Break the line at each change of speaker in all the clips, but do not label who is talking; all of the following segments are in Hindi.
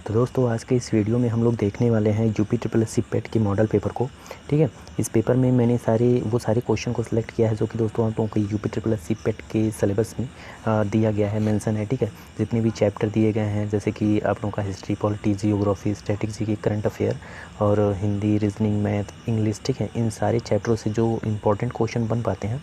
तो दोस्तों आज के इस वीडियो में हम लोग देखने वाले हैं यूपी ट्रिपल एस सी पेट के मॉडल पेपर को। ठीक है, इस पेपर में मैंने सारे क्वेश्चन को सिलेक्ट किया है जो कि दोस्तों आप लोगों को यूपी ट्रिपल एस सी पेट के सिलेबस में दिया गया है, मेंशन है। ठीक है, जितने भी चैप्टर दिए गए हैं जैसे कि आप लोगों का history, polity, geography, statistics, current affair और हिंदी, रीजनिंग, मैथ, इंग्लिश, ठीक है, इन सारे चैप्टरों से जो इंपॉर्टेंट क्वेश्चन बन पाते हैं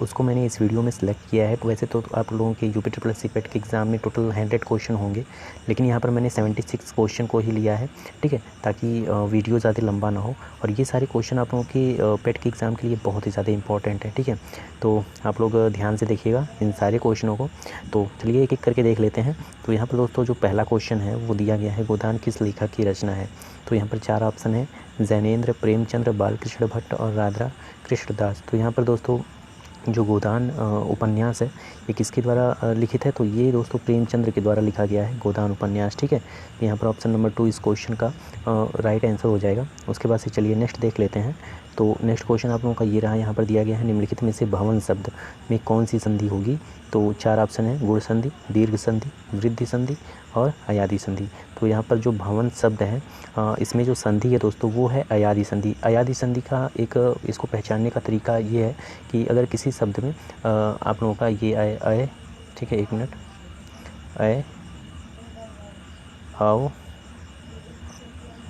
उसको मैंने इस वीडियो में सिलेक्ट किया है। वैसे तो आप लोगों के यूपी ट्रिपल एस सी पेट के एग्ज़ाम में टोटल 100 क्वेश्चन होंगे, लेकिन यहाँ पर मैंने 76 क्वेश्चन को ही लिया है। ठीक है, ताकि वीडियो ज़्यादा लंबा ना हो और ये सारे क्वेश्चन आप लोगों के पेट के एग्ज़ाम के लिए बहुत ही ज़्यादा इंपॉर्टेंट है। ठीक है, तो आप लोग ध्यान से देखिएगा इन सारे क्वेश्चनों को। तो चलिए एक एक करके देख लेते हैं। तो यहाँ पर दोस्तों जो पहला क्वेश्चन है वो दिया गया है, गोदान किस लेखक की रचना है। तो यहाँ पर 4 ऑप्शन है, जैनेन्द्र, प्रेमचंद्र, बालकृष्ण भट्ट और राधा कृष्णदास। तो यहाँ पर दोस्तों जो गोदान उपन्यास है ये किसके द्वारा लिखित है। तो ये दोस्तों प्रेमचंद्र के द्वारा लिखा गया है गोदान उपन्यास। ठीक है, यहाँ पर ऑप्शन नंबर 2 इस क्वेश्चन का राइट आंसर हो जाएगा। उसके बाद से चलिए नेक्स्ट देख लेते हैं। तो नेक्स्ट क्वेश्चन आप लोगों का ये रहा, यहाँ पर दिया गया है निम्नलिखित में से भवन शब्द में कौन सी संधि होगी। तो 4 ऑप्शन है, गुण संधि, दीर्घ संधि, वृद्धि संधि और अयादि संधि। तो यहाँ पर जो भवन शब्द है इसमें जो संधि है दोस्तों वो है अयादि संधि। अयादि संधि का एक इसको पहचानने का तरीका ये है कि अगर किसी शब्द में आप लोगों का ये अय, ठीक है, एक मिनट, अय,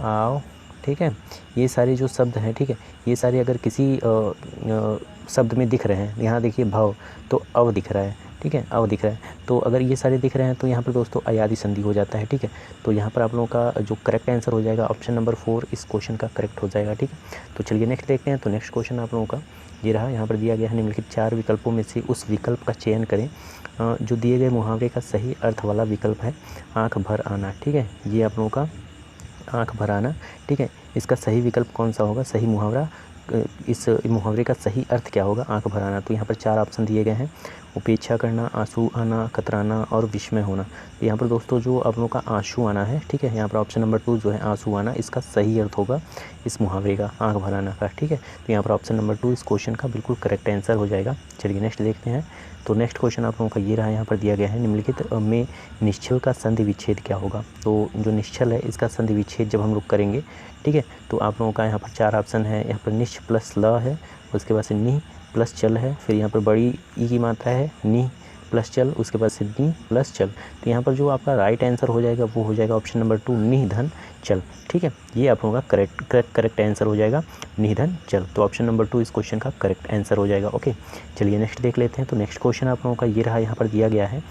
आओ, ठीक है, ये सारे जो शब्द हैं, ठीक है, ये सारे अगर किसी शब्द में दिख रहे हैं, यहाँ देखिए भव, तो अव दिख रहा है। ठीक है, अव दिख रहा है, तो अगर ये सारे दिख रहे हैं तो यहाँ पर दोस्तों अयादि संधि हो जाता है। ठीक है, तो यहाँ पर आप लोगों का जो करेक्ट आंसर हो जाएगा ऑप्शन नंबर 4 इस क्वेश्चन का करेक्ट हो जाएगा। ठीक है, तो चलिए नेक्स्ट देखते हैं। तो नेक्स्ट क्वेश्चन आप लोगों का ये रहा, यहाँ पर दिया गया है निम्नलिखित 4 विकल्पों में से उस विकल्प का चयन करें जो दिए गए मुहावरे का सही अर्थ वाला विकल्प है। आँख भर आना, ठीक है, ये आप लोगों का आँख भर आना। ठीक है, इसका सही विकल्प कौन सा होगा, सही मुहावरा, इस मुहावरे का सही अर्थ क्या होगा, आँख भर आना। तो यहाँ पर 4 ऑप्शन दिए गए हैं, उपेक्षा करना, आंसू आना, कतराना और विस्मय होना। तो यहाँ पर दोस्तों जो आप लोगों का आंसू आना है, ठीक है, यहाँ पर ऑप्शन नंबर 2 जो है आंसू आना, इसका सही अर्थ होगा इस मुहावरे का, आँख भर आना का। ठीक है, तो यहाँ पर ऑप्शन नंबर 2 इस क्वेश्चन का बिल्कुल करेक्ट आंसर हो जाएगा। चलिए नेक्स्ट देखते हैं। तो नेक्स्ट क्वेश्चन आप लोगों का ये रहा, यहाँ पर दिया गया है निम्नलिखित में निश्चल का संधि विच्छेद क्या होगा। तो जो निश्चल है इसका संधि विच्छेद जब हम लोग करेंगे, ठीक है, तो आप लोगों का यहाँ पर 4 ऑप्शन है। यहाँ पर निश्च प्लस ल है, उसके बाद से नि प्लस चल है, फिर यहाँ पर बड़ी ई की मात्रा है, नि प्लस चल, उसके बाद से नि प्लस चल। तो यहाँ पर जो आपका राइट आंसर हो जाएगा वो हो जाएगा ऑप्शन नंबर 2 नि धन चल। ठीक है, ये आप लोगों का करेक्ट आंसर हो जाएगा, नि धन चल। तो ऑप्शन नंबर 2 इस क्वेश्चन का करेक्ट आंसर हो जाएगा। ओके, चलिए नेक्स्ट देख लेते हैं। तो नेक्स्ट क्वेश्चन आप लोगों का ये रहा, यहाँ पर दिया गया है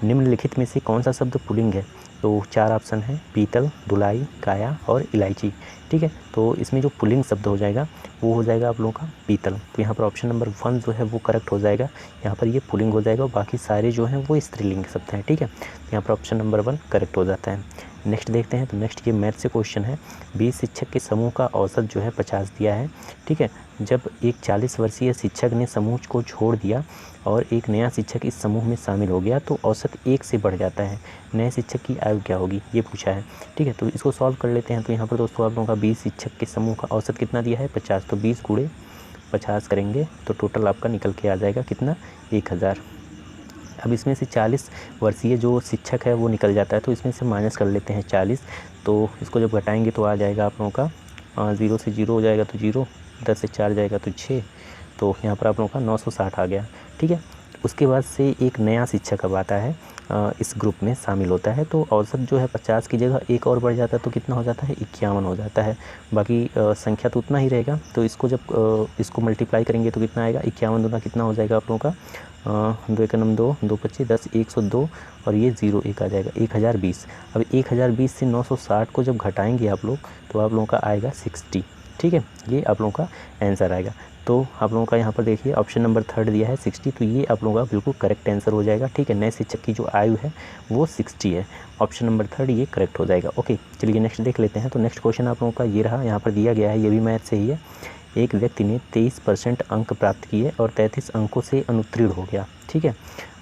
निम्नलिखित में से कौन सा शब्द पुल्लिंग है। तो 4 ऑप्शन है, पीतल, धुलाई, काया और इलायची। ठीक है, तो इसमें जो पुल्लिंग शब्द हो जाएगा वो हो जाएगा आप लोगों का पीतल। तो यहाँ पर ऑप्शन नंबर 1 जो है वो करेक्ट हो जाएगा, यहाँ पर ये पुल्लिंग हो जाएगा और बाकी सारे जो हैं वो स्त्रीलिंग शब्द हैं। ठीक है, तो यहाँ पर ऑप्शन नंबर 1 करेक्ट हो जाता है। नेक्स्ट देखते हैं। तो नेक्स्ट ये मैथ से क्वेश्चन है, 20 शिक्षक के समूह का औसत जो है 50 दिया है। ठीक है, जब एक 40 वर्षीय शिक्षक ने समूह को छोड़ दिया और एक नया शिक्षक इस समूह में शामिल हो गया तो औसत 1 से बढ़ जाता है, नए शिक्षक की आयु क्या होगी, ये पूछा है। ठीक है, तो इसको सॉल्व कर लेते हैं। तो यहाँ पर दोस्तों आप लोगों का 20 शिक्षक के समूह का औसत कितना दिया है, 50। तो 20 गुणे 50 करेंगे तो टोटल आपका निकल के आ जाएगा कितना, 1000। अब इसमें से 40 वर्षीय जो शिक्षक है वो निकल जाता है, तो इसमें से माइनस कर लेते हैं 40। तो इसको जब घटाएंगे तो आ जाएगा आप लोगों का 0 से 0 हो जाएगा तो 0, 10 से 4 जाएगा तो 6, तो यहाँ पर आप लोगों का 960 आ गया। ठीक है, उसके बाद से एक नया शिक्षक अब आता है, इस ग्रुप में शामिल होता है, तो औसत जो है 50 की जगह एक और बढ़ जाता है तो कितना हो जाता है, 51 हो जाता है। बाकी संख्या तो उतना ही रहेगा, तो इसको जब इसको मल्टीप्लाई करेंगे तो कितना आएगा, 51 दूना कितना हो जाएगा आप लोगों का 2 1 2, 2 25 10, 102 और ये 0 1 आ जाएगा 1020। अब 1020 से 960 को जब घटाएंगे आप लोग तो आप लोगों का आएगा 60। ठीक है, ये आप लोगों का आंसर आएगा। तो आप लोगों का यहाँ पर देखिए ऑप्शन नंबर 3 दिया है 60, तो ये आप लोगों का बिल्कुल करेक्ट आंसर हो जाएगा। ठीक है, नए शिक्षक की जो आयु है वो 60 है, ऑप्शन नंबर 3 ये करेक्ट हो जाएगा। ओके, चलिए नेक्स्ट देख लेते हैं। तो नेक्स्ट क्वेश्चन आप लोगों का ये रहा, यहाँ पर दिया गया है, ये भी मैथ से ही है। एक व्यक्ति ने 23% अंक प्राप्त किए और 33 अंकों से अनुत्तीर्ण हो गया। ठीक है,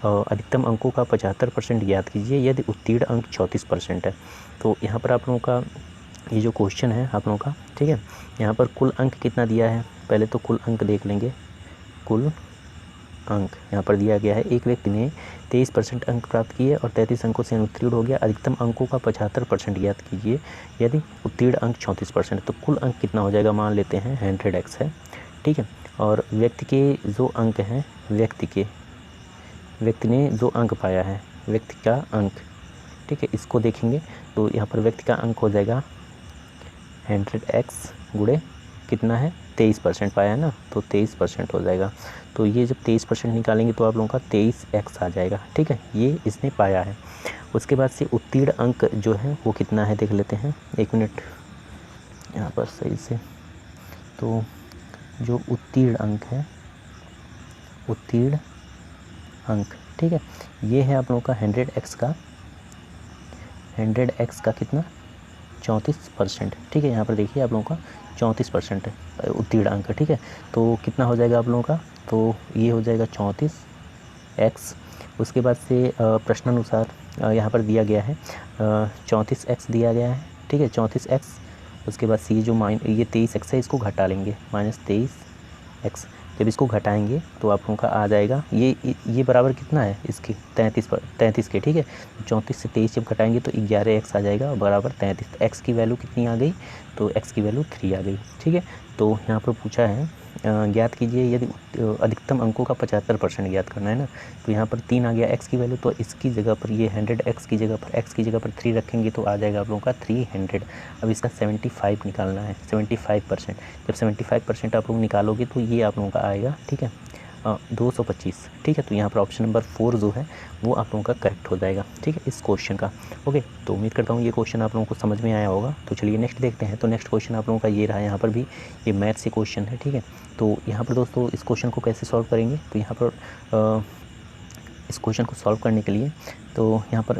अधिकतम अंकों का 75% ज्ञात कीजिए यदि उत्तीर्ण अंक 34% है। तो यहाँ पर आप लोगों का ये जो क्वेश्चन है आप लोगों का, ठीक है, यहाँ पर कुल अंक कितना दिया है, पहले तो कुल अंक देख लेंगे। कुल अंक यहाँ पर दिया गया है। एक व्यक्ति ने 23% अंक प्राप्त किए और 33 अंकों से अनुत्तीर्ण हो गया। अधिकतम अंकों का 75% ज्ञात कीजिए। यदि उत्तीर्ण अंक 34%, तो कुल अंक कितना हो जाएगा, मान लेते हैं 100x है, ठीक है। और व्यक्ति के जो अंक हैं, व्यक्ति ने जो अंक पाया है, व्यक्ति का अंक, ठीक है, इसको देखेंगे तो यहाँ पर व्यक्ति का अंक हो जाएगा 100x गुणे कितना है, 23% पाया है ना, तो 23% हो जाएगा। तो ये जब 23% निकालेंगे तो आप लोगों का 23x आ जाएगा, ठीक है, ये इसने पाया है। उसके बाद से उत्तीर्ण अंक जो है वो कितना है देख लेते हैं, 1 मिनट यहाँ पर सही से। तो जो उत्तीर्ण अंक है, उत्तीर्ण अंक, ठीक है, ये है आप लोगों का 100x का कितना, 34%, ठीक है। यहाँ पर देखिए आप लोगों का 34% है उत्तीर्ण अंक, ठीक है। तो कितना हो जाएगा आप लोगों का, तो ये हो जाएगा 34x। उसके बाद से प्रश्नानुसार यहाँ पर दिया गया है 34x दिया गया है, ठीक है, 34x। उसके बाद से ये जो ये 23x है, इसको घटा लेंगे, -23x। जब इसको घटाएंगे तो आप लोगों का आ जाएगा ये बराबर कितना है इसकी, 33 के, ठीक है। 34 से 23 जब घटाएंगे तो 11x आ जाएगा बराबर 33। x की वैल्यू कितनी आ गई, तो x की वैल्यू 3 आ गई, ठीक है। तो यहाँ पर पूछा है ज्ञात कीजिए यदि अधिकतम अंकों का 75% ज्ञात करना है ना, तो यहाँ पर 3 आ गया x की वैल्यू, तो इसकी जगह पर ये 100x की जगह पर x की जगह पर 3 रखेंगे तो आ जाएगा आप लोगों का 300। अब इसका 75 निकालना है, 75%। जब 75% आप लोग निकालोगे तो ये आप लोगों का आएगा, ठीक है, 225, ठीक है। तो यहाँ पर ऑप्शन नंबर 4 जो है वो आप लोगों का करेक्ट हो जाएगा, ठीक है, इस क्वेश्चन का। ओके, तो उम्मीद करता हूँ ये क्वेश्चन आप लोगों को समझ में आया होगा। तो चलिए नेक्स्ट देखते हैं। तो नेक्स्ट क्वेश्चन आप लोगों का ये रहा, यहाँ पर भी ये मैथ से क्वेश्चन है, ठीक है। तो यहाँ पर दोस्तों इस क्वेश्चन को कैसे सॉल्व करेंगे, तो यहाँ पर इस क्वेश्चन को सॉल्व करने के लिए तो यहाँ पर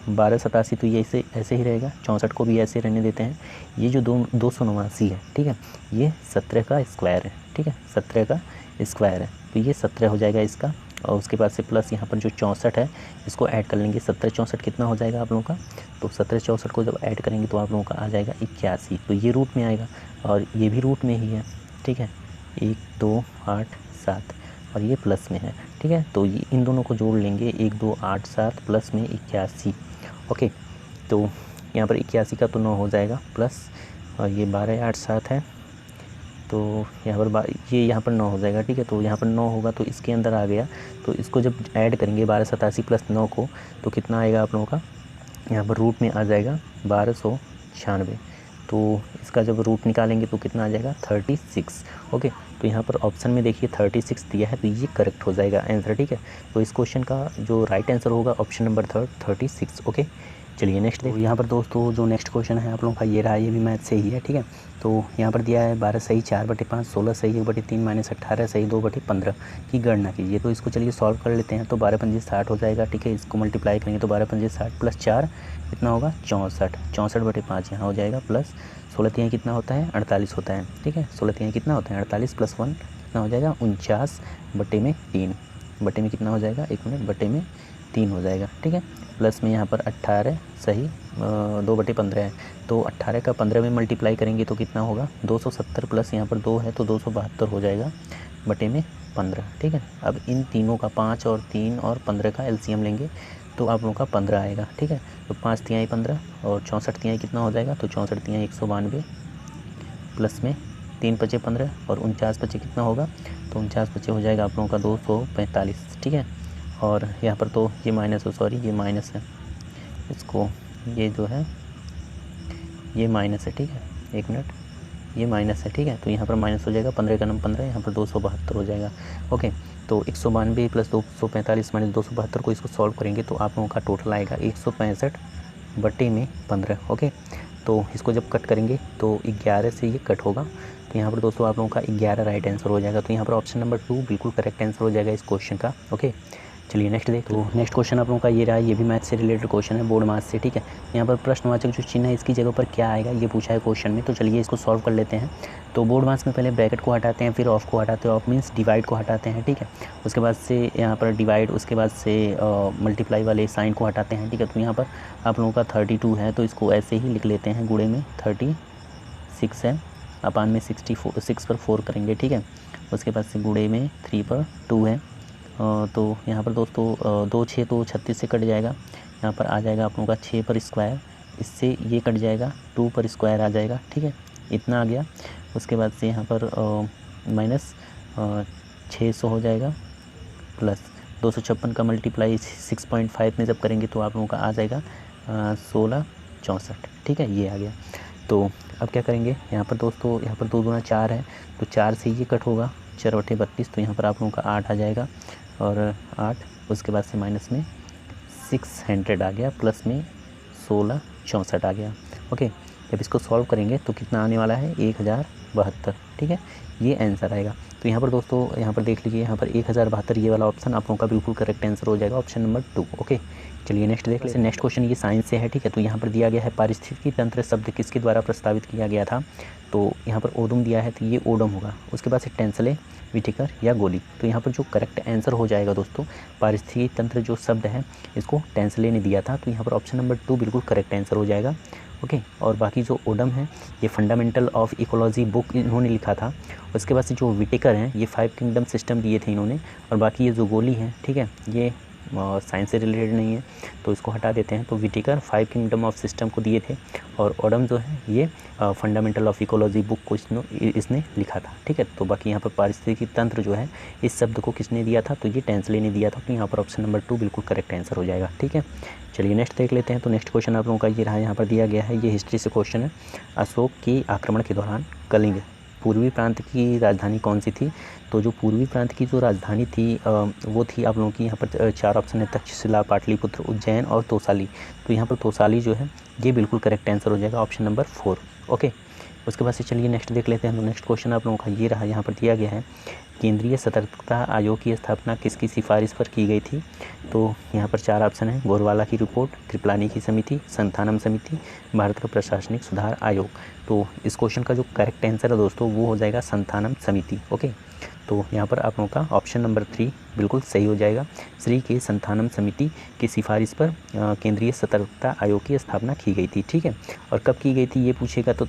1287 तो ये ऐसे ही रहेगा, 64 को भी ऐसे रहने देते हैं। ये जो 289 है, ठीक है, ये 17 का स्क्वायर है, ठीक है, 17 का स्क्वायर है, तो ये 17 हो जाएगा इसका। और उसके बाद से प्लस यहाँ पर जो 64 है इसको ऐड कर लेंगे, 17 64 कितना हो जाएगा आप लोगों का, तो 17 64 को जब ऐड करेंगे तो आप लोगों का आ जाएगा 81। तो ये रूट में आएगा और ये भी रूट में ही है, ठीक है, 1 2 8 7 और ये प्लस में है, ठीक है। तो ये इन दोनों को जोड़ लेंगे, 1 2 8 7 प्लस में 81। ओके, तो यहाँ पर 81 का तो 9 हो जाएगा प्लस, और ये 12 8 7 है, तो यहाँ पर ये यहाँ पर 9 हो जाएगा, ठीक है। तो यहाँ पर 9 होगा तो इसके अंदर आ गया, तो इसको जब ऐड करेंगे 1287 प्लस 9 को तो कितना आएगा आप लोगों का, यहाँ पर रूट में आ जाएगा 1296। तो इसका जब रूट निकालेंगे तो कितना आ जाएगा 36। ओके, तो यहाँ पर ऑप्शन में देखिए 36 दिया है, तो ये करेक्ट हो जाएगा आंसर, ठीक है। तो इस क्वेश्चन का जो राइट आंसर होगा ऑप्शन नंबर 36। ओके, चलिए नेक्स्ट देखिए। यहाँ पर दोस्तों जो नेक्स्ट क्वेश्चन है आप लोगों का ये रहा, ये भी मैथ से ही है, ठीक है। तो यहाँ पर दिया है 12 सही 4/5, 16 सही 1/3 - 18 सही 2/15 की गणना कीजिए। तो इसको चलिए सॉल्व कर लेते हैं। तो 12 पंजे 60 हो जाएगा, ठीक है। इसको मल्टीप्लाई करेंगे तो 12 पंजे 60 प्लस 4 कितना होगा 64, 64/5 यहाँ हो जाएगा, प्लस 16 तिहाई कितना होता है 48 होता है, ठीक है। 16 तिहाई कितना होता है 48 प्लस 1 कितना हो जाएगा 49/3, बटे में कितना हो जाएगा 1 मिनट, बटे में 3 हो जाएगा, ठीक है। प्लस में यहाँ पर 18 सही 2/15 है, तो 18 का 15 में मल्टीप्लाई करेंगे तो कितना होगा 270 प्लस यहाँ पर 2 है तो 272 हो जाएगा, बटे में 15, ठीक है। अब इन तीनों का 5 और 3 और 15 का एलसीएम लेंगे तो आप लोगों का 15 आएगा, ठीक है। तो 5 तिहाई 15 और 64 तिहाई कितना हो जाएगा, तो 64 तिहाई 192 प्लस में 3 बचे 15 और 49 बचे कितना होगा, तो 49 बचे हो जाएगा आप लोगों का 245, ठीक है। और यहाँ पर तो ये माइनस हो, सॉरी ये माइनस है, इसको ये जो है ये माइनस है, ठीक है, 1 मिनट, ये माइनस है, ठीक है। तो यहाँ पर माइनस हो जाएगा 15 का नंबर 15, यहाँ पर 272 हो जाएगा। ओके, तो 192 प्लस 245 माइनस 272 को इसको सॉल्व करेंगे तो आप लोगों का टोटल आएगा 165/15। ओके, तो इसको जब कट करेंगे तो 11 से ये कट होगा, तो यहाँ पर दोस्तों आप लोगों का 11 राइट आंसर हो जाएगा। तो यहाँ पर ऑप्शन नंबर 2 बिल्कुल करेक्ट आंसर हो जाएगा इस क्वेश्चन का। ओके, चलिए नेक्स्ट देख। तो नेक्स्ट क्वेश्चन आप लोगों का ये रहा, ये भी मैथ से रिलेटेड क्वेश्चन है, बोर्ड मैथ से, ठीक है। यहाँ पर प्रश्नवाचक जो चिन्ह है इसकी जगह पर क्या आएगा ये पूछा है क्वेश्चन में, तो चलिए इसको सॉल्व कर लेते हैं। तो बोर्ड मैथ्स में पहले ब्रैकेट को हटाते हैं, फिर ऑफ को हटाते हैं, ऑफ मीन्स डिवाइड को हटाते हैं, ठीक है। उसके बाद से यहाँ पर डिवाइड, उसके बाद से मल्टीप्लाई वाले साइन को हटाते हैं, ठीक है। तो यहाँ पर आप लोगों का 32 है, तो इसको ऐसे ही लिख लेते हैं, गुणे में 36 है, अपान में 6 पर 4 करेंगे, ठीक है। उसके बाद से गुणे में 3 पर 2 है, तो यहाँ पर दोस्तों 2 6 तो 36 से कट जाएगा, यहाँ पर आ जाएगा आप लोगों का 6 पर स्क्वायर, इससे ये कट जाएगा 2 पर स्क्वायर आ जाएगा, ठीक है, इतना आ गया। उसके बाद से यहाँ पर माइनस 600 हो जाएगा, प्लस 256 का मल्टीप्लाई 6.5 में जब करेंगे तो आप लोगों का आ जाएगा 1664, ठीक है, ये आ गया। तो अब क्या करेंगे, यहाँ पर दोस्तों यहाँ पर 2 दूना 4 है, तो 4 से ये कट होगा, 4 बटे 32, तो यहाँ पर आप लोगों का 8 आ जाएगा, और 8 उसके बाद से माइनस में 600 आ गया, प्लस में 1664 आ गया। ओके, जब इसको सॉल्व करेंगे तो कितना आने वाला है, 1072, ठीक है, ये आंसर आएगा। तो यहाँ पर दोस्तों यहाँ पर देख लीजिए, यहाँ पर 1072 ये वाला ऑप्शन आप लोगों का बिल्कुल करेक्ट आंसर हो जाएगा, ऑप्शन नंबर 2। ओके, चलिए नेक्स्ट देख लेते हैं। नेक्स्ट क्वेश्चन ये साइंस से है, ठीक है। तो यहाँ पर दिया गया है पारिस्थितिकी तंत्र शब्द किसके द्वारा प्रस्तावित किया गया था, तो यहाँ पर ओदम दिया है, तो ये ओडम होगा। उसके बाद से टेंसले, विटिकर या गोली। तो यहाँ पर जो करेक्ट आंसर हो जाएगा दोस्तों, पारिस्थितिकी तंत्र जो शब्द है इसको टेंसले ने दिया था, तो यहाँ पर ऑप्शन नंबर 2 बिल्कुल करेक्ट आंसर हो जाएगा। ओके, और बाकी जो ओडम है ये फंडामेंटल ऑफ इकोलॉजी बुक इन्होंने लिखा था। उसके बाद से जो विटिकर हैं ये 5 किंगडम सिस्टम दिए थे इन्होंने, और बाकी ये जो गोली है, ठीक है, ये साइंस से रिलेटेड नहीं है, तो इसको हटा देते हैं। तो विटिकर 5 किंगडम ऑफ सिस्टम को दिए थे, और ओडम जो है ये फंडामेंटल ऑफ इकोलॉजी बुक को इसने लिखा था, ठीक है। तो बाकी यहाँ पर पारिस्थितिकी तंत्र जो है इस शब्द को किसने दिया था, तो ये टेंसले ने दिया था, तो यहाँ पर ऑप्शन नंबर 2 बिल्कुल करेक्ट आंसर हो जाएगा, ठीक है। चलिए नेक्स्ट देख लेते हैं। तो नेक्स्ट क्वेश्चन आप लोगों का ये रहा, यहाँ पर दिया गया है, ये हिस्ट्री से क्वेश्चन है। अशोक के आक्रमण के दौरान कलिंग पूर्वी प्रांत की राजधानी कौन सी थी, तो जो पूर्वी प्रांत की जो राजधानी थी वो थी आप लोगों की, यहाँ पर 4 ऑप्शन है, तक्षशिला, पाटलिपुत्र, उज्जैन और तोसाली। तो यहाँ पर तोसाली जो है ये बिल्कुल करेक्ट आंसर हो जाएगा, ऑप्शन नंबर 4। ओके, उसके बाद से चलिए नेक्स्ट देख लेते हैं। तो नेक्स्ट क्वेश्चन आप लोगों का ये रहा, यहाँ पर दिया गया है, केंद्रीय सतर्कता आयोग की स्थापना किसकी सिफारिश पर की गई थी, तो यहाँ पर 4 ऑप्शन है, गोरवाला की रिपोर्ट, कृपलानी की समिति, संथानम समिति, भारत का प्रशासनिक सुधार आयोग। तो इस क्वेश्चन का जो करेक्ट आंसर है दोस्तों वो हो जाएगा संथानम समिति। ओके, तो यहाँ पर आप लोगों का ऑप्शन नंबर 3 बिल्कुल सही हो जाएगा। श्री के संथानम समिति की सिफारिश पर केंद्रीय सतर्कता आयोग की स्थापना की गई थी, ठीक है। और कब की गई थी ये पूछेगा तो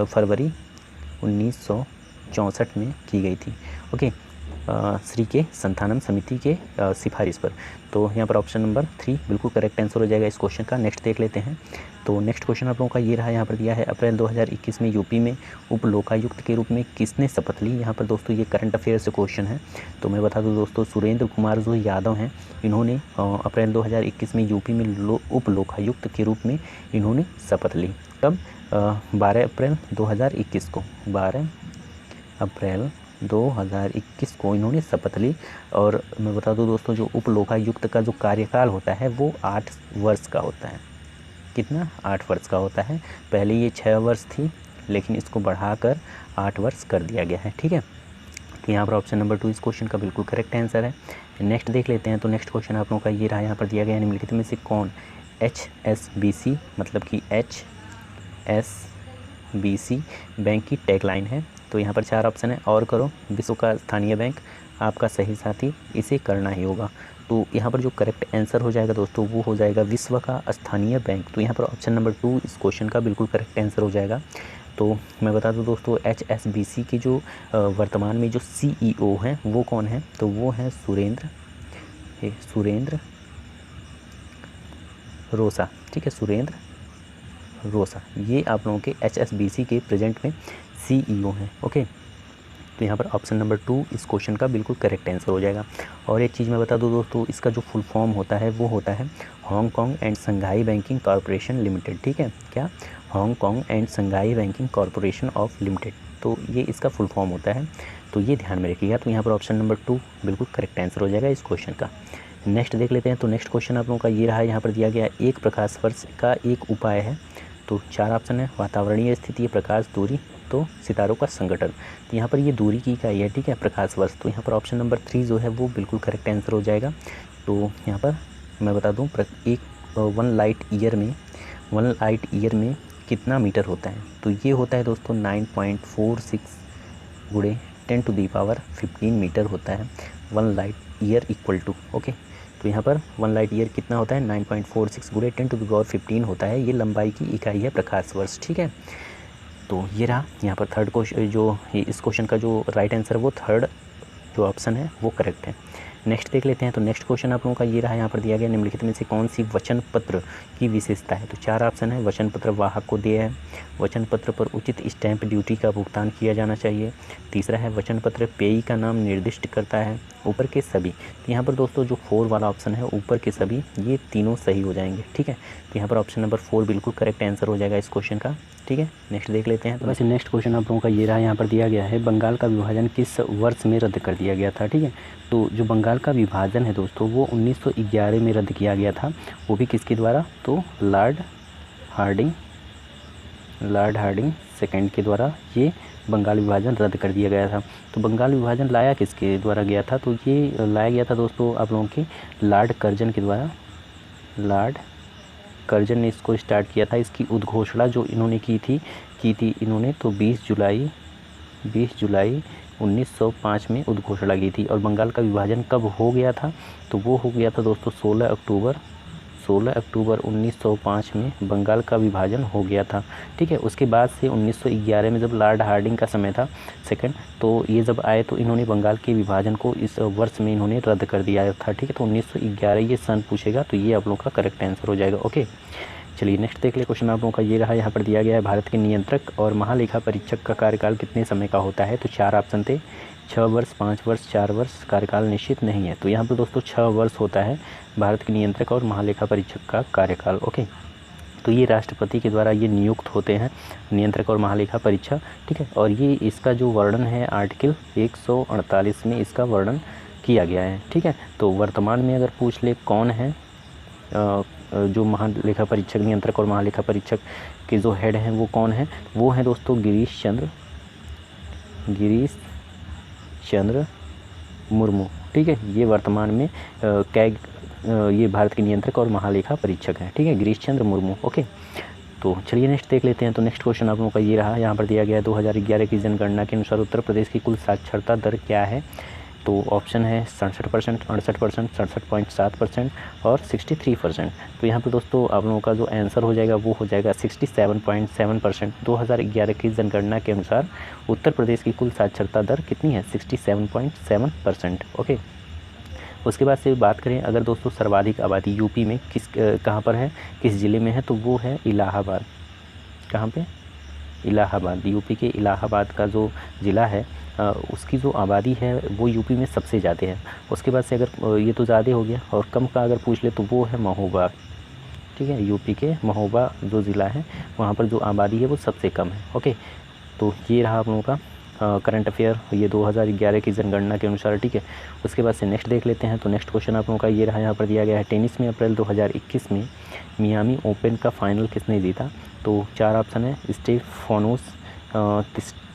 फरवरी 1964 में की गई थी। ओके, श्री के संथानम समिति के सिफारिश पर। तो यहाँ पर ऑप्शन नंबर 3 बिल्कुल करेक्ट आंसर हो जाएगा इस क्वेश्चन का। नेक्स्ट देख लेते हैं। तो नेक्स्ट क्वेश्चन आप लोगों का ये रहा, यहाँ पर दिया है, अप्रैल 2021 में यूपी में उप लोकायुक्त के रूप में किसने शपथ ली। यहाँ पर दोस्तों ये करंट अफेयर से क्वेश्चन है, तो मैं बता दूँ दोस्तों, सुरेंद्र कुमार जो यादव हैं इन्होंने अप्रैल 2021 में यूपी में उप लोकायुक्त के रूप में इन्होंने शपथ ली। कब, 12 अप्रैल 2021 को, 12 अप्रैल 2021 को इन्होंने शपथ ली। और मैं बता दूं दोस्तों, जो उप लोकायुक्त का जो कार्यकाल होता है वो 8 वर्ष का होता है। कितना, 8 वर्ष का होता है। पहले ये 6 वर्ष थी, लेकिन इसको बढ़ाकर 8 वर्ष कर दिया गया है, ठीक है। तो यहाँ पर ऑप्शन नंबर 2 इस क्वेश्चन का बिल्कुल करेक्ट आंसर है। नेक्स्ट देख लेते हैं। तो नेक्स्ट क्वेश्चन आप लोगों का ये रहा, यहाँ पर दिया गया है, निम्नलिखित में से कौन HSBC मतलब कि HSBC बैंक की टैगलाइन है। तो यहाँ पर 4 ऑप्शन है, और करो, विश्व का स्थानीय बैंक, आपका सही साथी, इसे करना ही होगा। तो यहाँ पर जो करेक्ट आंसर हो जाएगा दोस्तों वो हो जाएगा विश्व का स्थानीय बैंक। तो यहाँ पर ऑप्शन नंबर 2 इस क्वेश्चन का बिल्कुल करेक्ट आंसर हो जाएगा। तो मैं बता दूँ दोस्तों, HSBC की जो वर्तमान में जो CEO हैं वो कौन है, तो वो हैं सुरेंद्र रोसा, ठीक है, सुरेंद्र रोसा, ये आप लोगों के HSBC के प्रेजेंट में CEO हैं। ओके, तो यहाँ पर ऑप्शन नंबर 2 इस क्वेश्चन का बिल्कुल करेक्ट आंसर हो जाएगा। और एक चीज़ मैं बता दूँ दोस्तों, इसका जो फुल फॉर्म होता है वो होता है Hong Kong and Shanghai banking corporation limited, ठीक है, क्या, Hong Kong and Shanghai banking corporation of limited. तो ये इसका फुल फॉर्म होता है, तो ये ध्यान में रखिएगा। तो यहाँ पर ऑप्शन नंबर 2 बिल्कुल करेक्ट आंसर हो जाएगा इस क्वेश्चन का। नेक्स्ट देख लेते हैं। तो नेक्स्ट क्वेश्चन आप लोगों का ये रहा है, यहाँ पर दिया गया एक प्रकाश वर्ष का एक उपाय है। तो 4 ऑप्शन है, वातावरणीय स्थिति, प्रकाश, दूरी, तो सितारों का संगठन। तो यहाँ पर ये दूरी की इकाई है, ठीक है, प्रकाश वर्ष। तो यहाँ पर ऑप्शन नंबर 3 जो है वो बिल्कुल करेक्ट आंसर हो जाएगा। तो यहाँ पर मैं बता दूँ, एक 1 लाइट ईयर में कितना मीटर होता है, तो ये होता है दोस्तों 9.46 गुणे 10⁻15 मीटर होता है 1 light year equal to. Okay, तो यहाँ पर 1 लाइट ईयर कितना होता है, 9.46 गुणे 10⁻15 होता है, ये लंबाई की इकाई है प्रकाश वर्ष, ठीक है। तो ये रहा यहाँ पर थर्ड क्वेश्चन, जो इस क्वेश्चन का जो राइट आंसर वो थर्ड जो ऑप्शन है वो करेक्ट है। नेक्स्ट देख लेते हैं। तो नेक्स्ट क्वेश्चन आप लोगों का ये रहा, यहाँ पर दिया गया निम्नलिखित में से कौन सी वचन पत्र की विशेषता है। तो 4 ऑप्शन है। वचन पत्र वाहक को दिया है, वचन पत्र पर उचित स्टैंप ड्यूटी का भुगतान किया जाना चाहिए, तीसरा है वचन पत्र पेयी का नाम निर्दिष्ट करता है, ऊपर के सभी। तो यहाँ पर दोस्तों जो 4 वाला ऑप्शन है, ऊपर के सभी, ये तीनों सही हो जाएंगे। ठीक है, तो यहाँ पर ऑप्शन नंबर 4 बिल्कुल करेक्ट आंसर हो जाएगा इस क्वेश्चन का। ठीक है, नेक्स्ट देख लेते हैं। तो वैसे नेक्स्ट क्वेश्चन आप लोगों का ये रहा, यहाँ पर दिया गया है बंगाल का विभाजन किस वर्ष में रद्द कर दिया गया था। ठीक है, तो जो बंगाल का विभाजन है दोस्तों वो 1911 में रद्द किया गया था, वो भी किसके द्वारा, तो लॉर्ड हार्डिंग सेकंड के द्वारा ये बंगाल विभाजन रद्द कर दिया गया था। तो बंगाल विभाजन लाया किसके द्वारा गया था, तो ये लाया गया था दोस्तों आप लोगों के लॉर्ड कर्जन के द्वारा। लॉर्ड कर्जन ने इसको स्टार्ट किया था। इसकी उद्घोषणा जो इन्होंने की थी इन्होंने तो 20 जुलाई 1905 में उद्घोषणा की थी। और बंगाल का विभाजन कब हो गया था, तो वो हो गया था दोस्तों 16 अक्टूबर 1905 में बंगाल का विभाजन हो गया था। ठीक है, उसके बाद से 1911 में जब लॉर्ड हार्डिंग का समय था सेकंड, तो ये जब आए तो इन्होंने बंगाल के विभाजन को इस वर्ष में इन्होंने रद्द कर दिया था। ठीक है, तो 1911 ये सन पूछेगा, तो ये आप लोगों का करेक्ट आंसर हो जाएगा। ओके, चलिए नेक्स्ट देख ले क्वेश्चन आप लोगों का ये रहा, यहाँ पर दिया गया है भारत के नियंत्रक और महालेखा परीक्षक का कार्यकाल कितने समय का होता है। तो 4 ऑप्शन थे, 6 वर्ष, 5 वर्ष, 4 वर्ष, कार्यकाल निश्चित नहीं है। तो यहाँ पर दोस्तों 6 वर्ष होता है भारत के नियंत्रक और महालेखा परीक्षक का कार्यकाल। ओके, तो ये राष्ट्रपति के द्वारा ये नियुक्त होते हैं नियंत्रक और महालेखा परीक्षक। ठीक है, और ये इसका जो वर्णन है आर्टिकल 148 में इसका वर्णन किया गया है। ठीक है, तो वर्तमान में अगर पूछ ले कौन है जो महालेखा परीक्षक, नियंत्रक और महालेखा परीक्षक के जो हेड हैं वो कौन है, वो है दोस्तों गिरीश चंद्र मुर्मू। ठीक है, ये वर्तमान में ये भारत के नियंत्रक और महालेखा परीक्षक हैं। ठीक है, गिरीश चंद्र मुर्मू। ओके, तो चलिए नेक्स्ट देख लेते हैं। तो नेक्स्ट क्वेश्चन आप लोगों का ये रहा, यहाँ पर दिया गया है 2011 की जनगणना के अनुसार उत्तर प्रदेश की कुल साक्षरता दर क्या है। तो ऑप्शन है 67%, 68%, 67.7% और 63%। तो यहाँ पर दोस्तों आप लोगों का जो आंसर हो जाएगा वो हो जाएगा 67.7%। 2011 की जनगणना के अनुसार उत्तर प्रदेश की कुल साक्षरता दर कितनी है, 67.7%। ओके, उसके बाद से बात करें अगर दोस्तों सर्वाधिक आबादी यूपी में कहाँ पर है, किस ज़िले में है, तो वो है इलाहाबाद। कहाँ पे, इलाहाबाद। यूपी के इलाहाबाद का जो ज़िला है उसकी जो आबादी है वो यूपी में सबसे ज़्यादा है। उसके बाद से अगर ये तो ज़्यादा हो गया, और कम का अगर पूछ ले तो वो है महोबा। ठीक है, यूपी के महोबा जो ज़िला है वहाँ पर जो आबादी है वो सबसे कम है। ओके, तो ये रहा आप लोगों का करंट अफेयर, ये 2011 की जनगणना के अनुसार। ठीक है, उसके बाद से नेक्स्ट देख लेते हैं। तो नेक्स्ट क्वेश्चन आप लोगों का ये रहा, यहाँ पर दिया गया है टेनिस में अप्रैल 2021 में मियामी ओपन का फाइनल किसने जीता। तो 4 ऑप्शन है, स्टेफानोस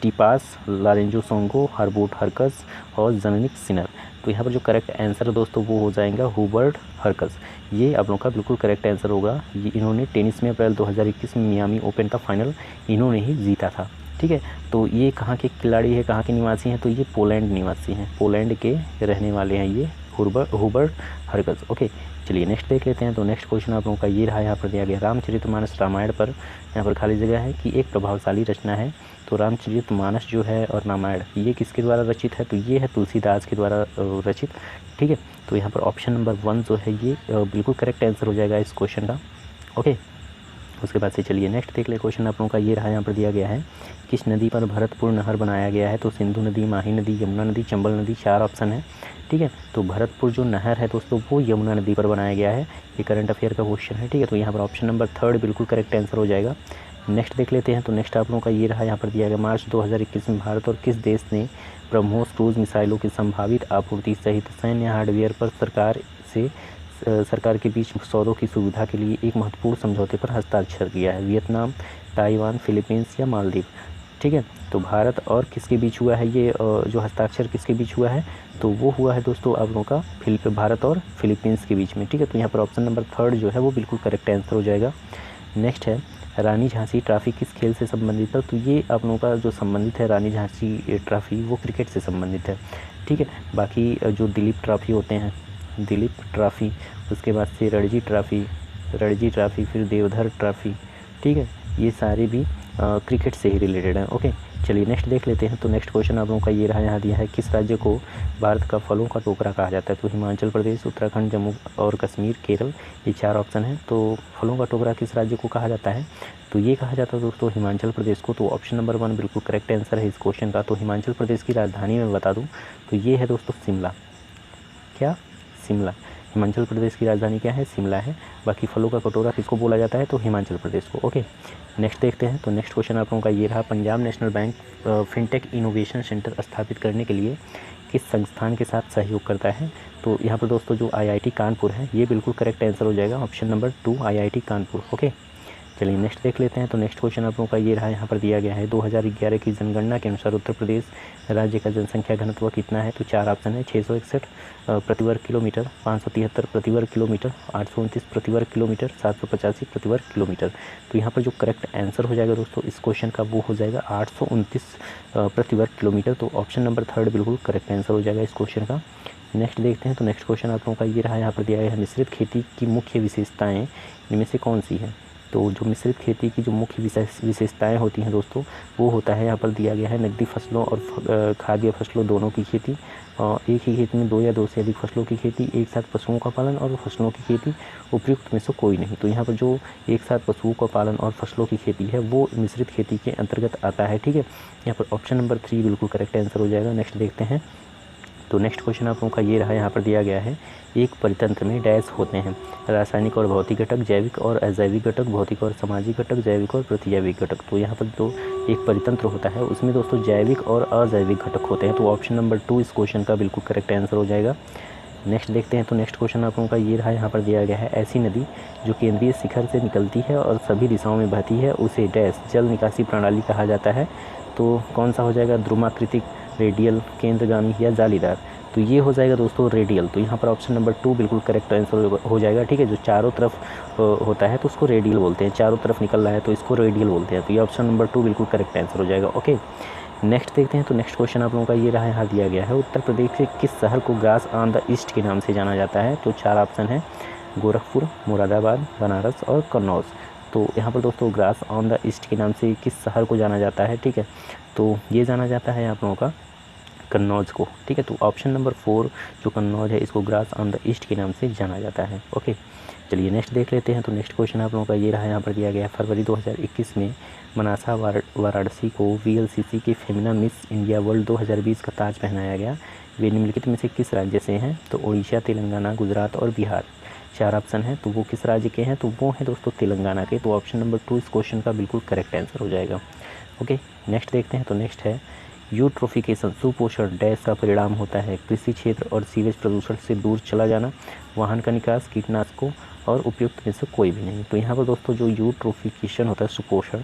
टिपास, लोरेंजो सोंगो, हर्बर्ट हरकस और ज़ैनिक सिनर। तो यहाँ पर जो करेक्ट आंसर है दोस्तों वो हो जाएगा हुबर्ट हरकस। ये आप लोगों का बिल्कुल करेक्ट आंसर होगा। ये इन्होंने टेनिस में अप्रैल 2021 में मियामी ओपन का फाइनल इन्होंने ही जीता था। ठीक है, तो ये कहाँ के खिलाड़ी है, कहाँ के निवासी हैं, तो ये पोलैंड निवासी हैं, पोलैंड के रहने वाले हैं ये हुबर्ट हरकस। ओके, चलिए नेक्स्ट देख लेते हैं। तो नेक्स्ट क्वेश्चन आप लोगों का ये रहा, यहाँ पर दिया गया रामचरितमानस रामायण पर यहाँ पर खाली जगह है कि एक प्रभावशाली रचना है। तो रामचरितमानस जो है और रामायण ये किसके द्वारा रचित है, तो ये है तुलसीदास के द्वारा रचित। ठीक है, तो यहाँ पर ऑप्शन नंबर 1 जो है ये बिल्कुल करेक्ट आंसर हो जाएगा इस क्वेश्चन का। ओके, उसके बाद से चलिए नेक्स्ट देख ले क्वेश्चन आप लोगों का ये रहा, यहाँ पर दिया गया है किस नदी पर भरतपुर नहर बनाया गया है। तो सिंधु नदी, माही नदी, यमुना नदी, चंबल नदी, 4 ऑप्शन है। ठीक है, तो भरतपुर जो नहर है दोस्तों वो यमुना नदी पर बनाया गया है। ये करंट अफेयर का क्वेश्चन है। ठीक है, तो यहाँ पर ऑप्शन नंबर 3 बिल्कुल करेक्ट आंसर हो जाएगा। नेक्स्ट देख लेते हैं। तो नेक्स्ट आप लोगों का ये रहा, यहाँ पर दिया गया मार्च 2021 में भारत और किस देश ने ब्रह्मोस क्रूज मिसाइलों की संभावित आपूर्ति सहित सैन्य हार्डवेयर पर सरकार के बीच सौदों की सुविधा के लिए एक महत्वपूर्ण समझौते पर हस्ताक्षर किया है। वियतनाम, ताइवान, फिलीपींस या मालदीव। ठीक है, तो भारत और किसके बीच हुआ है ये जो हस्ताक्षर किसके बीच हुआ है, तो वो हुआ है दोस्तों आप लोगों का भारत और फिलीपींस के बीच में। ठीक है, तो यहाँ पर ऑप्शन नंबर 3 जो है वो बिल्कुल करेक्ट आंसर हो जाएगा। नेक्स्ट है रानी झांसी ट्रॉफी किस खेल से संबंधित है। तो ये आप लोगों का जो संबंधित है रानी झांसी ट्रॉफी वो क्रिकेट से संबंधित है। ठीक है, बाकी जो दिलीप ट्रॉफी होते हैं, दिलीप ट्रॉफी, उसके बाद से रणजी ट्रॉफी, फिर देवधर ट्रॉफी। ठीक है, ये सारे भी क्रिकेट से ही रिलेटेड हैं। ओके, चलिए नेक्स्ट देख लेते हैं। तो नेक्स्ट क्वेश्चन आप लोगों का ये रहा, यहाँ दिया है किस राज्य को भारत का फलों का टोकरा कहा जाता है। तो हिमाचल प्रदेश, उत्तराखंड, जम्मू और कश्मीर, केरल, ये 4 ऑप्शन हैं। तो फलों का टोकरा किस राज्य को कहा जाता है, तो ये कहा जाता है दोस्तों हिमाचल प्रदेश को। तो ऑप्शन नंबर 1 बिल्कुल करेक्ट आंसर है इस क्वेश्चन का। तो हिमाचल प्रदेश की राजधानी मैं बता दूँ तो ये है दोस्तों शिमला। क्या? शिमला। हिमाचल प्रदेश की राजधानी क्या है? शिमला है। बाकी फलों का कटोरा किसको बोला जाता है, तो हिमाचल प्रदेश को। ओके नेक्स्ट देखते हैं। तो नेक्स्ट क्वेश्चन आप लोगों का ये रहा, Punjab national bank fintech innovation centre स्थापित करने के लिए किस संस्थान के साथ सहयोग करता है। तो यहाँ पर दोस्तों जो IIT कानपुर है, ये बिल्कुल करेक्ट आंसर हो जाएगा, option number 2 IIT Kanpur. Okay चलिए नेक्स्ट देख लेते हैं। तो नेक्स्ट क्वेश्चन आप लोगों का ये रहा, यहाँ पर दिया गया है 2011 की जनगणना के अनुसार उत्तर प्रदेश राज्य का जनसंख्या घनत्व कितना है। तो 4 ऑप्शन है, 661 प्रति वर्ग किलोमीटर, 573 प्रति वर्ग किलोमीटर, 829 प्रति वर्ग किलोमीटर, 785 प्रति वर्ग किलोमीटर। तो यहाँ पर जो करेक्ट आंसर हो जाएगा दोस्तों इस क्वेश्चन का, वो हो जाएगा 829 प्रति वर्ग किलोमीटर। तो ऑप्शन नंबर 3 बिल्कुल करेक्ट आंसर हो जाएगा इस क्वेश्चन का। नेक्स्ट देखते हैं। तो नेक्स्ट क्वेश्चन आप लोगों का ये रहा, यहाँ पर दिया गया है मिश्रित खेती की मुख्य विशेषताएँ इनमें से कौन सी है। तो जो मिश्रित खेती की जो मुख्य विशेषताएं होती हैं दोस्तों, वो होता है, यहाँ पर दिया गया है नकदी फसलों और खाद्य फसलों दोनों की खेती, एक ही खेत में 2 या 2 से अधिक फसलों की खेती, एक साथ पशुओं का पालन और फसलों की खेती, उपयुक्त में से कोई नहीं। तो यहाँ पर जो एक साथ पशुओं का पालन और फसलों की खेती है वो मिश्रित खेती के अंतर्गत आता है। ठीक है, यहाँ पर ऑप्शन नंबर 3 बिल्कुल करेक्ट आंसर हो जाएगा। नेक्स्ट देखते हैं। तो नेक्स्ट क्वेश्चन आप लोगों का ये रहा, यहाँ पर दिया गया है एक परितंत्र में डैश होते हैं, रासायनिक और भौतिक घटक, जैविक और अजैविक घटक, भौतिक और सामाजिक घटक, जैविक और प्रतिजैविक घटक। तो यहाँ पर जो एक परितंत्र होता है उसमें दोस्तों जैविक और अजैविक घटक होते हैं। तो ऑप्शन नंबर 2 इस क्वेश्चन का बिल्कुल करेक्ट आंसर हो जाएगा। नेक्स्ट देखते हैं। तो नेक्स्ट क्वेश्चन आप लोगों का ये रहा, यहाँ पर दिया गया है ऐसी नदी जो केंद्रीय शिखर से निकलती है और सभी दिशाओं में बहती है उसे डैश जल निकासी प्रणाली कहा जाता है। तो कौन सा हो जाएगा, ध्रुवाकृतिक, रेडियल, केंद्रगामी या जालीदार। तो ये हो जाएगा दोस्तों रेडियल। तो यहाँ पर ऑप्शन नंबर 2 बिल्कुल करेक्ट आंसर हो जाएगा। ठीक है, जो चारों तरफ होता है तो उसको रेडियल बोलते हैं, चारों तरफ निकल रहा है तो इसको रेडियल बोलते हैं। तो ये ऑप्शन नंबर 2 बिल्कुल करेक्ट आंसर हो जाएगा। ओके नेक्स्ट देखते हैं। तो नेक्स्ट क्वेश्चन आप लोगों का ये रहा, यहाँ दिया गया है उत्तर प्रदेश के किस शहर को ग्रास ऑन द ईस्ट के नाम से जाना जाता है। तो 4 ऑप्शन है, गोरखपुर, मुरादाबाद, बनारस और कन्नौज। तो यहाँ पर दोस्तों ग्रास ऑन द ईस्ट के नाम से किस शहर को जाना जाता है। ठीक है, तो ये जाना जाता है आप लोगों का कन्नौज को। ठीक है, तो ऑप्शन नंबर 4 जो कन्नौज है इसको ग्रास ऑन द ईस्ट के नाम से जाना जाता है। ओके चलिए नेक्स्ट देख लेते हैं। तो नेक्स्ट क्वेश्चन आप लोगों का ये रहा, यहाँ पर दिया गया है फरवरी 2021 में मनासा वाराणसी को VLCC के फेमिना मिस इंडिया वर्ल्ड 2020 का ताज पहनाया गया। वे निम्नलिखित में से किस राज्य से हैं। तो उड़ीसा, तेलंगाना, गुजरात और बिहार। 4 ऑप्शन है, तो वो किस राज्य के हैं, तो वो हैं दोस्तों तेलंगाना के। तो ऑप्शन नंबर 2 इस क्वेश्चन का बिल्कुल करेक्ट आंसर हो जाएगा। ओके नेक्स्ट देखते हैं। तो नेक्स्ट है यूट्रोफिकेशन सुपोषण डैश का परिणाम होता है, कृषि क्षेत्र और सीवेज प्रदूषण से दूर चला जाना, वाहन का निकास, कीटनाशकों और उपयुक्त में से कोई भी नहीं। तो यहाँ पर दोस्तों जो यूट्रोफिकेशन होता है सुपोषण,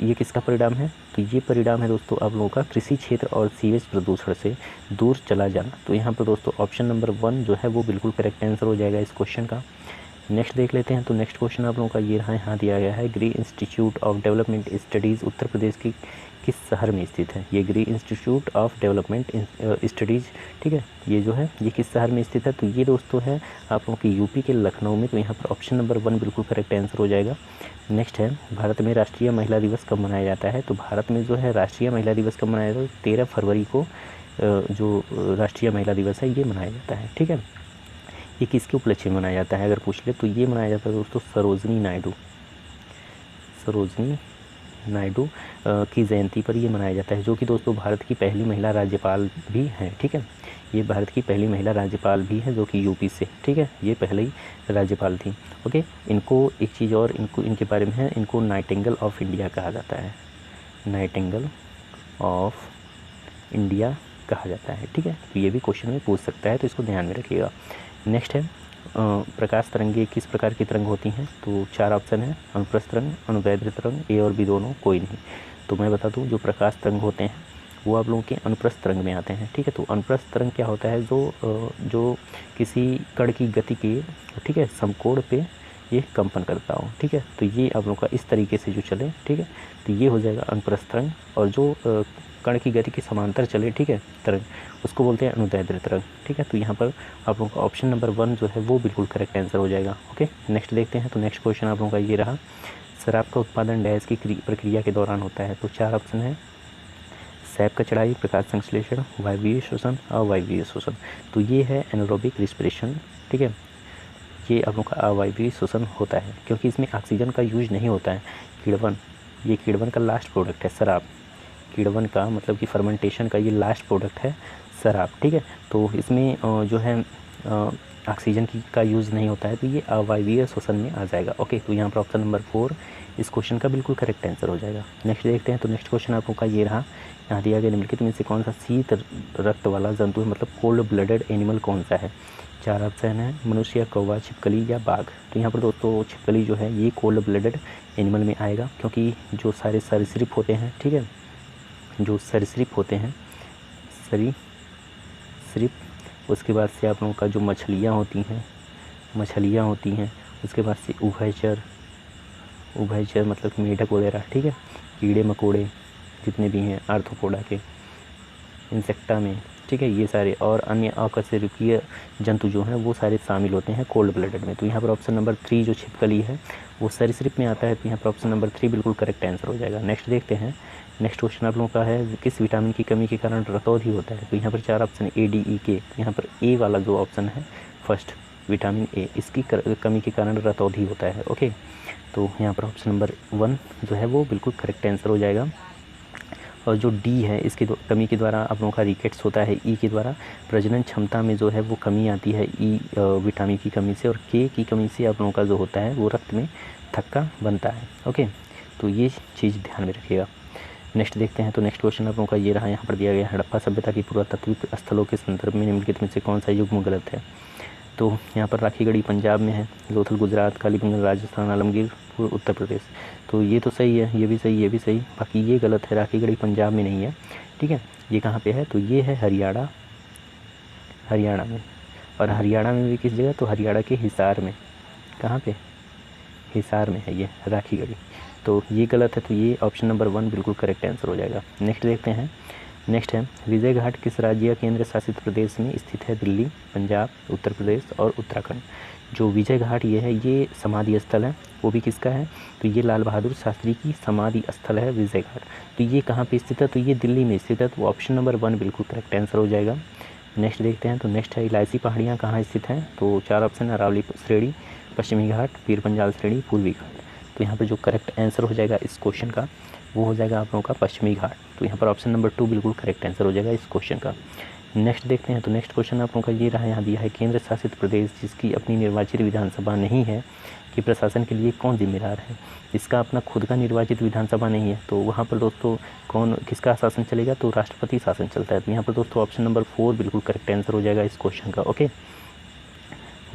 ये किसका परिणाम है, तो ये परिणाम है दोस्तों आप लोगों का कृषि क्षेत्र और सीवेज प्रदूषण से दूर चला जाना। तो यहाँ पर दोस्तों ऑप्शन नंबर 1 जो है वो बिल्कुल करेक्ट आंसर हो जाएगा इस क्वेश्चन का। नेक्स्ट देख लेते हैं। तो नेक्स्ट क्वेश्चन आप लोगों का ये रहा, यहाँ दिया गया है ग्री institute of development studies Uttar Pradesh की किस शहर में स्थित है। ये ग्री इंस्टीट्यूट ऑफ डेवलपमेंट स्टडीज़, ठीक है, ये जो है ये किस शहर में स्थित है, तो ये दोस्तों है आप लोगों की यूपी के लखनऊ में। तो यहाँ पर ऑप्शन नंबर 1 बिल्कुल करेक्ट आंसर हो जाएगा। नेक्स्ट है भारत में राष्ट्रीय महिला दिवस कब मनाया जाता है। तो भारत में जो है राष्ट्रीय महिला दिवस कब मनाया जाता है, 13 फरवरी को जो राष्ट्रीय महिला दिवस है ये मनाया जाता है। ठीक है, ये किसके उपलक्ष्य में मनाया जाता है अगर पूछ ले तो ये मनाया जाता है दोस्तों सरोजनी नायडू की जयंती पर ये मनाया जाता है, जो कि दोस्तों भारत की पहली महिला राज्यपाल भी हैं। ठीक है, ये भारत की पहली महिला राज्यपाल भी है जो कि यूपी से, ठीक है, ये पहले ही राज्यपाल थी। ओके, इनको एक चीज़ और इनके बारे में है, इनको नाइटिंगेल ऑफ इंडिया कहा जाता है, नाइटिंगेल ऑफ इंडिया कहा जाता है। ठीक है, तो ये भी क्वेश्चन में पूछ सकता है, तो इसको ध्यान में रखिएगा। नेक्स्ट है प्रकाश तरंगें किस प्रकार की तरंग होती हैं। तो 4 ऑप्शन है, अनुप्रस्थ तरंग, अनुदैर्ध्य तरंग, ए और बी दोनों, कोई नहीं। तो मैं बता दूं जो प्रकाश तरंग होते हैं वो आप लोगों के अनुप्रस्थ तरंग में आते हैं। ठीक है, तो अनुप्रस्थ तरंग क्या होता है, जो किसी कण की गति के, ठीक है, समकोण पे ये कंपन करता हो। ठीक है, तो ये आप लोगों का इस तरीके से जो चले, ठीक है, तो ये हो जाएगा अनुप्रस्थ तरंग। और जो कण की गति के समांतर चले, ठीक है, तरंग, उसको बोलते हैं अनुदैर्ध्य तरंग। ठीक है, तो यहाँ पर आप लोगों का ऑप्शन नंबर 1 जो है वो बिल्कुल करेक्ट आंसर हो जाएगा। ओके, नेक्स्ट देखते हैं। तो नेक्स्ट क्वेश्चन आप लोगों का ये रहा, शराब का उत्पादन डैश की प्रक्रिया के दौरान होता है। तो 4 ऑप्शन है, सैप का चढ़ाई, प्रकाश संश्लेषण, वायवीय शोषण, अवायवीय शोषण। तो ये है एनारोबिक रिस्पिरेशन, ठीक है। ये आप लोग का अवायवीय शोषण होता है क्योंकि इसमें ऑक्सीजन का यूज नहीं होता है। किण्वन, ये किण्वन का लास्ट प्रोडक्ट है शराब। किण्वन का मतलब कि फर्मेंटेशन का ये लास्ट प्रोडक्ट है शराब, ठीक है। तो इसमें जो है ऑक्सीजन की का यूज़ नहीं होता है, तो ये अवायवीय शोषण में आ जाएगा। ओके, तो यहाँ पर ऑप्शन नंबर 4 इस क्वेश्चन का बिल्कुल करेक्ट आंसर हो जाएगा। नेक्स्ट देखते हैं। तो नेक्स्ट क्वेश्चन आप लोग का ये रहा, यहाँ दिया गया निम्नलिखित में से कौन सा शीत रक्त वाला जंतु है, मतलब कोल्ड ब्लडेड एनिमल कौन सा है। 4 ऑप्शन है, मनुष्य, कौवा, छिपकली या बाघ। तो यहाँ पर दोस्तों छिपकली जो है ये कोल्ड ब्लडेड एनिमल में आएगा, क्योंकि जो सारे सरीसृप होते हैं, ठीक है, जो सरीसृप होते हैं, सरीसृप, उसके बाद से आप लोगों का जो मछलियाँ होती हैं, उसके बाद से उभयचर मतलब कि मेढक वगैरह, ठीक है, कीड़े मकोड़े जितने भी हैं आर्थ्रोपोडा के, इंसेक्टा में, ठीक है, ये सारे और अन्य अकशेरुकीय जंतु जो हैं वो सारे शामिल होते हैं कोल्ड ब्लडेड में। तो यहाँ पर ऑप्शन नंबर 3 जो छिपकली है वो सरीसृप में आता है, तो यहाँ पर ऑप्शन नंबर 3 बिल्कुल करेक्ट आंसर हो जाएगा। नेक्स्ट देखते हैं। नेक्स्ट क्वेश्चन आप लोगों का है, किस विटामिन की कमी के कारण रतौंधी होता है। तो यहाँ पर 4 ऑप्शन ए, डी, ई, के। यहाँ पर ए वाला जो ऑप्शन है फर्स्ट विटामिन ए, इसकी कमी के कारण रतौंधी होता है। ओके, तो यहाँ पर ऑप्शन नंबर 1 जो है वो बिल्कुल करेक्ट आंसर हो जाएगा। और जो डी है इसकी कमी के द्वारा आप लोगों का रिकेट्स होता है। ई के द्वारा प्रजनन क्षमता में जो है वो कमी आती है ई विटामिन की कमी से। और के की कमी से आप लोगों का जो होता है वो रक्त में थक्का बनता है। ओके, तो ये चीज़ ध्यान में रखिएगा। नेक्स्ट देखते हैं। तो नेक्स्ट क्वेश्चन आप लोगों का ये रहा, यहाँ पर दिया गया हड़प्पा सभ्यता की पुरातात्विक स्थलों के संदर्भ में निम्नलिखित में से कौन सा युग्म गलत है। तो यहाँ पर राखीगढ़ी पंजाब में है, लोथल गुजरात, कालीबंगन राजस्थान, आलमगीर उत्तर प्रदेश। तो ये तो सही है, ये भी सही, ये भी सही, बाकी ये गलत है, राखीगढ़ी पंजाब में नहीं है, ठीक है। ये कहाँ पे है, तो ये है हरियाणा में। और हरियाणा में भी किस जगह, तो हरियाणा के हिसार में। कहाँ पे, हिसार में है ये राखीगढ़ी। तो ये गलत है, तो ये ऑप्शन नंबर 1 बिल्कुल करेक्ट आंसर हो जाएगा। नेक्स्ट देखते हैं। नेक्स्ट है, विजय घाट किस राज्य या केंद्र शासित प्रदेश में स्थित है। दिल्ली, पंजाब, उत्तर प्रदेश और उत्तराखंड। जो विजय घाट ये है ये समाधि स्थल है, वो भी किसका है, तो ये लाल बहादुर शास्त्री की समाधि स्थल है विजय घाट। तो ये कहाँ पे स्थित है, तो ये दिल्ली में स्थित है, तो ऑप्शन नंबर 1 बिल्कुल करेक्ट आंसर हो जाएगा। नेक्स्ट देखते हैं। तो नेक्स्ट है, इलायची पहाड़ियाँ कहाँ स्थित हैं। तो 4 ऑप्शन है, अरावली श्रेणी, पश्चिमी घाट, पीर पंजाल श्रेणी, पूर्वी घाट। तो यहाँ पर जो करेक्ट आंसर हो जाएगा इस क्वेश्चन का वो हो जाएगा आप लोगों का पश्चिमी घाट। तो यहाँ पर ऑप्शन नंबर 2 बिल्कुल करेक्ट आंसर हो जाएगा इस क्वेश्चन का। नेक्स्ट देखते हैं। तो नेक्स्ट क्वेश्चन आप लोगों का ये रहा, यहाँ दिया है केंद्र शासित प्रदेश जिसकी अपनी निर्वाचित विधानसभा नहीं है कि प्रशासन के लिए कौन जिम्मेदार है। इसका अपना खुद का निर्वाचित विधानसभा नहीं है, तो वहाँ पर दोस्तों किसका शासन चलेगा, तो राष्ट्रपति शासन चलता है। तो यहाँ पर दोस्तों ऑप्शन नंबर 4 बिल्कुल करेक्ट आंसर हो जाएगा इस क्वेश्चन का। ओके,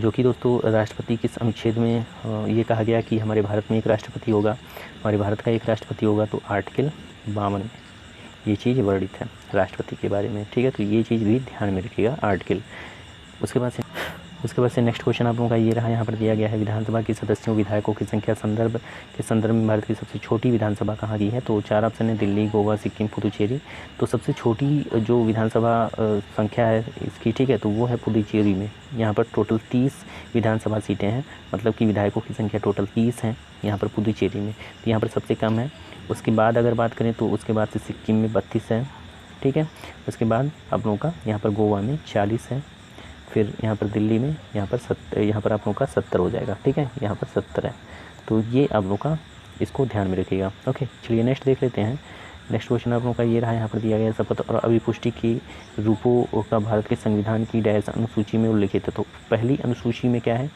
जो कि दोस्तों राष्ट्रपति किस अनुच्छेद में ये कहा गया कि हमारे भारत में एक राष्ट्रपति होगा, हमारे भारत का एक राष्ट्रपति होगा, तो आर्टिकल 52 में ये चीज़ वर्णित है राष्ट्रपति के बारे में, ठीक है। तो ये चीज़ भी ध्यान में रखिएगा आर्टिकल। उसके बाद से नेक्स्ट क्वेश्चन आप लोगों का ये रहा, यहाँ पर दिया गया है विधानसभा के सदस्यों विधायकों की संख्या के संदर्भ में भारत की सबसे छोटी विधानसभा कहाँ की है। तो 4 ऑप्शन है, दिल्ली, गोवा, सिक्किम, पुदुचेरी। तो सबसे छोटी जो विधानसभा संख्या है इसकी, ठीक है, तो वो है पुदुचेरी में। यहाँ पर टोटल 30 विधानसभा सीटें हैं, मतलब कि विधायकों की संख्या टोटल 30 हैं यहाँ पर पुदुचेरी में। तो यहाँ पर सबसे कम है। उसके बाद अगर बात करें तो उसके बाद से सिक्किम में 32 है, ठीक है। उसके बाद आप लोगों का यहाँ पर गोवा में 40 है, फिर यहाँ पर दिल्ली में यहाँ पर आप लोगों का 70 हो जाएगा, ठीक है, यहाँ पर 70 है। तो ये आप लोगों का इसको ध्यान में रखिएगा। ओके, चलिए नेक्स्ट देख लेते हैं। नेक्स्ट क्वेश्चन आप लोगों का ये रहा, यहाँ पर दिया गया शपथ और अभिपुष्टि की रूपों का भारत के संविधान की डैश अनुसूची में उल्लिखित है। तो पहली अनुसूची में क्या है,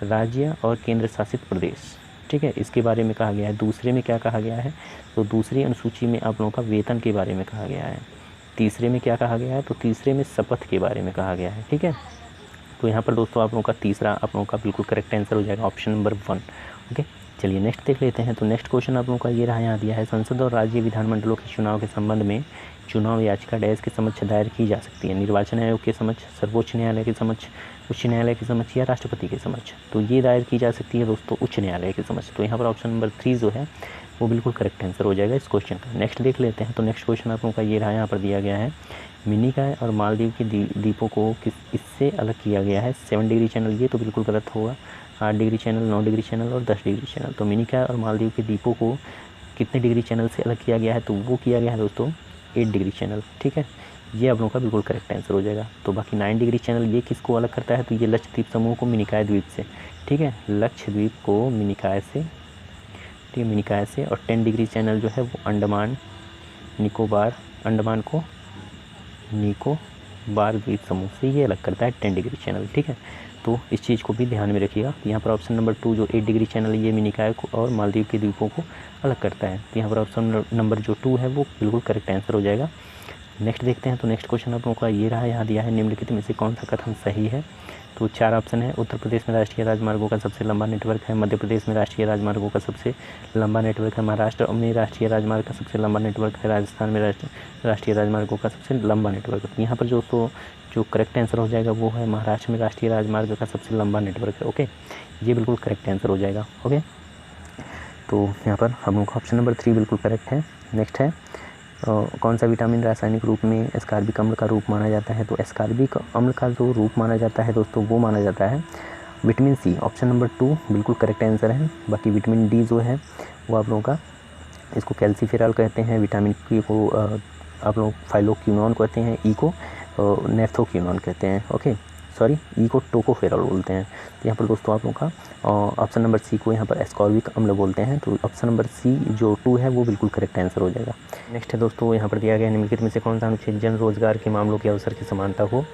राज्य और केंद्र शासित प्रदेश, ठीक है, इसके बारे में कहा गया है। दूसरे में क्या कहा गया है, तो दूसरी अनुसूची में आप लोगों का वेतन के बारे में कहा गया है। तीसरे में क्या कहा गया है, तो तीसरे में शपथ के बारे में कहा गया है, ठीक है। तो यहाँ पर दोस्तों आप लोगों का तीसरा आप लोगों का बिल्कुल करेक्ट आंसर हो जाएगा ऑप्शन नंबर 1। ओके, चलिए नेक्स्ट देख लेते हैं। तो नेक्स्ट क्वेश्चन आप लोगों का ये रहा, यहाँ दिया है संसद और राज्य विधानमंडलों के चुनाव के संबंध में चुनाव याचिका डैश के समक्ष दायर की जा सकती है। निर्वाचन आयोग के समक्ष, सर्वोच्च न्यायालय के समक्ष, उच्च न्यायालय के समक्ष या राष्ट्रपति के समक्ष। तो ये दायर की जा सकती है दोस्तों उच्च न्यायालय के समक्ष। तो यहाँ पर ऑप्शन नंबर 3 जो है वो बिल्कुल करेक्ट आंसर हो जाएगा इस क्वेश्चन का। नेक्स्ट देख लेते हैं। तो नेक्स्ट क्वेश्चन आप लोगों का ये रहा, यहाँ पर दिया गया है मिनिकॉय और मालदीव के द्वीपों को इससे अलग किया गया है 7 डिग्री चैनल। ये तो बिल्कुल गलत होगा। 8 डिग्री चैनल, 9 डिग्री चैनल और 10 डिग्री चैनल। तो मिनिकॉय और मालदीव के द्वीपों को कितने डिग्री चैनल से अलग किया गया है, तो वो किया गया है दोस्तों 8 डिग्री चैनल, ठीक है, ये आप लोगों का बिल्कुल करेक्ट आंसर हो जाएगा। तो बाकी 9 डिग्री चैनल ये किसको अलग करता है, तो ये लक्षद्वीप समूह को मिनिकॉय द्वीप से, ठीक है, लक्षद्वीप को मिनिकॉय से, ठीक है, मिनिकॉय से। और 10 डिग्री चैनल जो है वो अंडमान निकोबार, अंडमान को निकोबार द्वीप समूह से ये अलग करता है 10 डिग्री चैनल, ठीक है। तो इस चीज़ को भी ध्यान में रखिएगा। यहाँ पर ऑप्शन नंबर 2 जो 8 डिग्री चैनल ये मिनिकॉय को और मालदीव के द्वीपों को अलग करता है, तो यहाँ पर ऑप्शन नंबर जो 2 है वो बिल्कुल करेक्ट आंसर हो जाएगा। नेक्स्ट देखते हैं। तो नेक्स्ट क्वेश्चन आप लोगों का ये रहा, यहाँ दिया है निम्नलिखित में से कौन सा कथन सही है। तो 4 ऑप्शन है। उत्तर प्रदेश में राष्ट्रीय राजमार्गों का सबसे लंबा नेटवर्क है, मध्य प्रदेश में राष्ट्रीय राजमार्गों का सबसे लंबा नेटवर्क है, महाराष्ट्र में राष्ट्रीय राजमार्ग का सबसे लंबा नेटवर्क है, राजस्थान में राष्ट्रीय राजमार्गों का सबसे लंबा नेटवर्क है। यहाँ पर जो करेक्ट आंसर हो जाएगा वो है महाराष्ट्र में राष्ट्रीय राजमार्ग का सबसे लंबा नेटवर्क है। ओके, ये बिल्कुल करेक्ट आंसर हो जाएगा। ओके, तो यहाँ पर हम लोग का ऑप्शन नंबर 3 बिल्कुल करेक्ट है। नेक्स्ट है कौन सा विटामिन रासायनिक रूप में एस्कॉर्बिक अम्ल का रूप माना जाता है। तो एस्कॉर्बिक अम्ल का जो रूप माना जाता है दोस्तों वो माना जाता है विटामिन सी, ऑप्शन नंबर 2 बिल्कुल करेक्ट आंसर है। बाकी विटामिन डी जो है वो आप लोगों का इसको कैल्सीफेरॉल कहते हैं, विटामिन की को आप लोग फाइलोक्विनोन कहते हैं, ई को नेफ्थोक्विनोन कहते हैं। ओके, सॉरी, ई को टोकोफेरॉल बोलते हैं। तो यहाँ पर दोस्तों आप लोगों का ऑप्शन नंबर सी को यहाँ पर एस्कॉर्बिक अम्ल बोलते हैं। तो ऑप्शन नंबर सी जो 2 है वो बिल्कुल करेक्ट आंसर हो जाएगा। नेक्स्ट है दोस्तों, यहाँ पर दिया गया निम्नलिखित में से कौन सा अनुच्छेद जन रोजगार के मामलों के अवसर की समानता को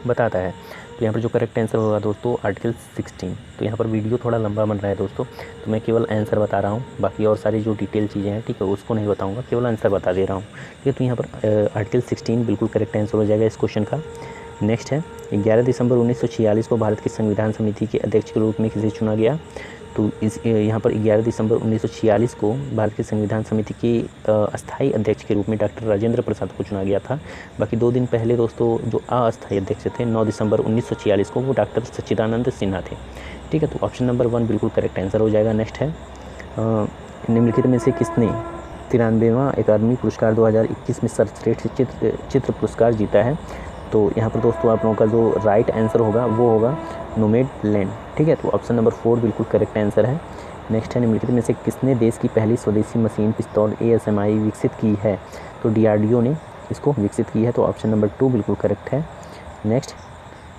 बताता है। तो यहाँ पर जो करेक्ट आंसर होगा दोस्तों आर्टिकल 16। तो यहाँ पर वीडियो थोड़ा लंबा बन रहा है दोस्तों, तो मैं केवल आंसर बता रहा हूँ, बाकी और सारी जो डिटेल चीज़ें हैं, ठीक है, उसको नहीं बताऊँगा, केवल आंसर बता दे रहा हूँ, ठीक है। तो यहाँ पर आर्टिकल 16 बिल्कुल करेक्ट आंसर हो जाएगा इस क्वेश्चन का। नेक्स्ट है 11 दिसंबर 1946 को भारत की संविधान समिति के अध्यक्ष के रूप में किसे चुना गया। तो इस यहाँ पर 11 दिसंबर 1946 को भारत की संविधान समिति के अस्थायी अध्यक्ष के रूप में डॉक्टर राजेंद्र प्रसाद को चुना गया था। बाकी 2 दिन पहले दोस्तों जो अस्थायी अध्यक्ष थे 9 दिसंबर 1946 को वो डॉक्टर सच्चिदानंद सिन्हा थे, ठीक है। तो ऑप्शन नंबर 1 बिल्कुल करेक्ट आंसर हो जाएगा। नेक्स्ट है निम्नलिखित में से किसने 93वां अकादमी पुरस्कार 2021 में सर्वश्रेष्ठ चित्र पुरस्कार जीता है। तो यहाँ पर दोस्तों आप लोगों का जो राइट आंसर होगा वो होगा नोमैडलैंड, ठीक है। तो ऑप्शन नंबर 4 बिल्कुल करेक्ट आंसर है। नेक्स्ट है निम्नलिखित में से किसने देश की पहली स्वदेशी मशीन पिस्तौल ASMI विकसित की है। तो DRDO ने इसको विकसित की है। तो ऑप्शन नंबर 2 बिल्कुल करेक्ट है। नेक्स्ट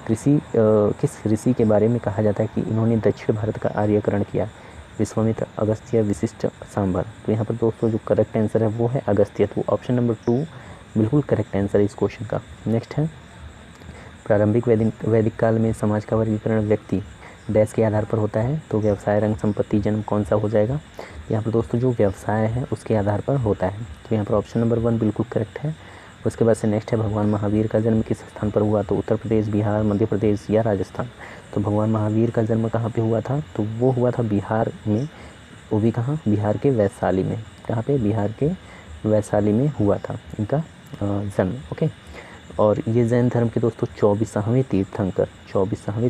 किस ऋषि के बारे में कहा जाता है कि इन्होंने दक्षिण भारत का आर्यकरण किया। विश्वामित्र, अगस्त्य, वशिष्ठ, सांबर। तो यहाँ पर दोस्तों जो करेक्ट आंसर है वो है अगस्त्य। तो ऑप्शन नंबर 2 बिल्कुल करेक्ट आंसर है इस क्वेश्चन का। नेक्स्ट है प्रारंभिक वैदिक काल में समाज का वर्गीकरण व्यक्ति डैश के आधार पर होता है। तो व्यवसाय, रंग, संपत्ति, जन्म कौन सा हो जाएगा। यहाँ पर दोस्तों जो व्यवसाय है उसके आधार पर होता है। तो यहाँ पर ऑप्शन नंबर 1 बिल्कुल करेक्ट है। उसके बाद से नेक्स्ट है भगवान महावीर का जन्म किस स्थान पर हुआ। तो उत्तर प्रदेश, बिहार, मध्य प्रदेश या राजस्थान। तो भगवान महावीर का जन्म कहाँ पे हुआ था। तो वो हुआ था बिहार में, वो भी कहाँ, बिहार के वैशाली में। कहाँ पे, बिहार के वैशाली में हुआ था इनका जन्म। ओके, और ये जैन धर्म के दोस्तों 24वें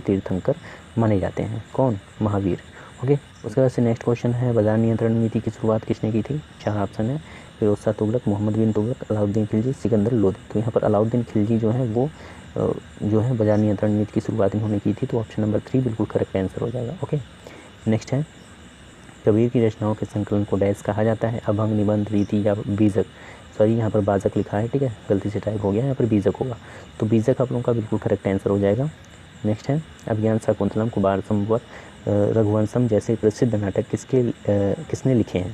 तीर्थंकर माने जाते हैं। कौन, महावीर। ओके, उसके बाद से नेक्स्ट क्वेश्चन है बाजार नियंत्रण नीति की शुरुआत किसने की थी। 4 ऑप्शन है, फिरोज शाह तुगलक, मोहम्मद बिन तुगलक, अलाउद्दीन खिलजी, सिकंदर लोदी। तो यहाँ पर अलाउद्दीन खिलजी जो है वो जो है बाजार नियंत्रण नीति की शुरुआत इन्होंने की थी। तो ऑप्शन नंबर 3 बिल्कुल करेक्ट आंसर हो जाएगा। ओके, नेक्स्ट है कबीर की रचनाओं के संकलन को डैश कहा जाता है। अभंग, निबंध, रीति या बीजक। सॉरी, यहाँ पर बाजक लिखा है, ठीक है, गलती से टाइप हो गया, यहाँ पर बीजक होगा। तो बीजक आप लोगों का बिल्कुल करेक्ट आंसर हो जाएगा। नेक्स्ट है अभिज्ञान, शाकुंतलम, कुमार संभव, रघुवंशम जैसे प्रसिद्ध नाटक किसने लिखे हैं।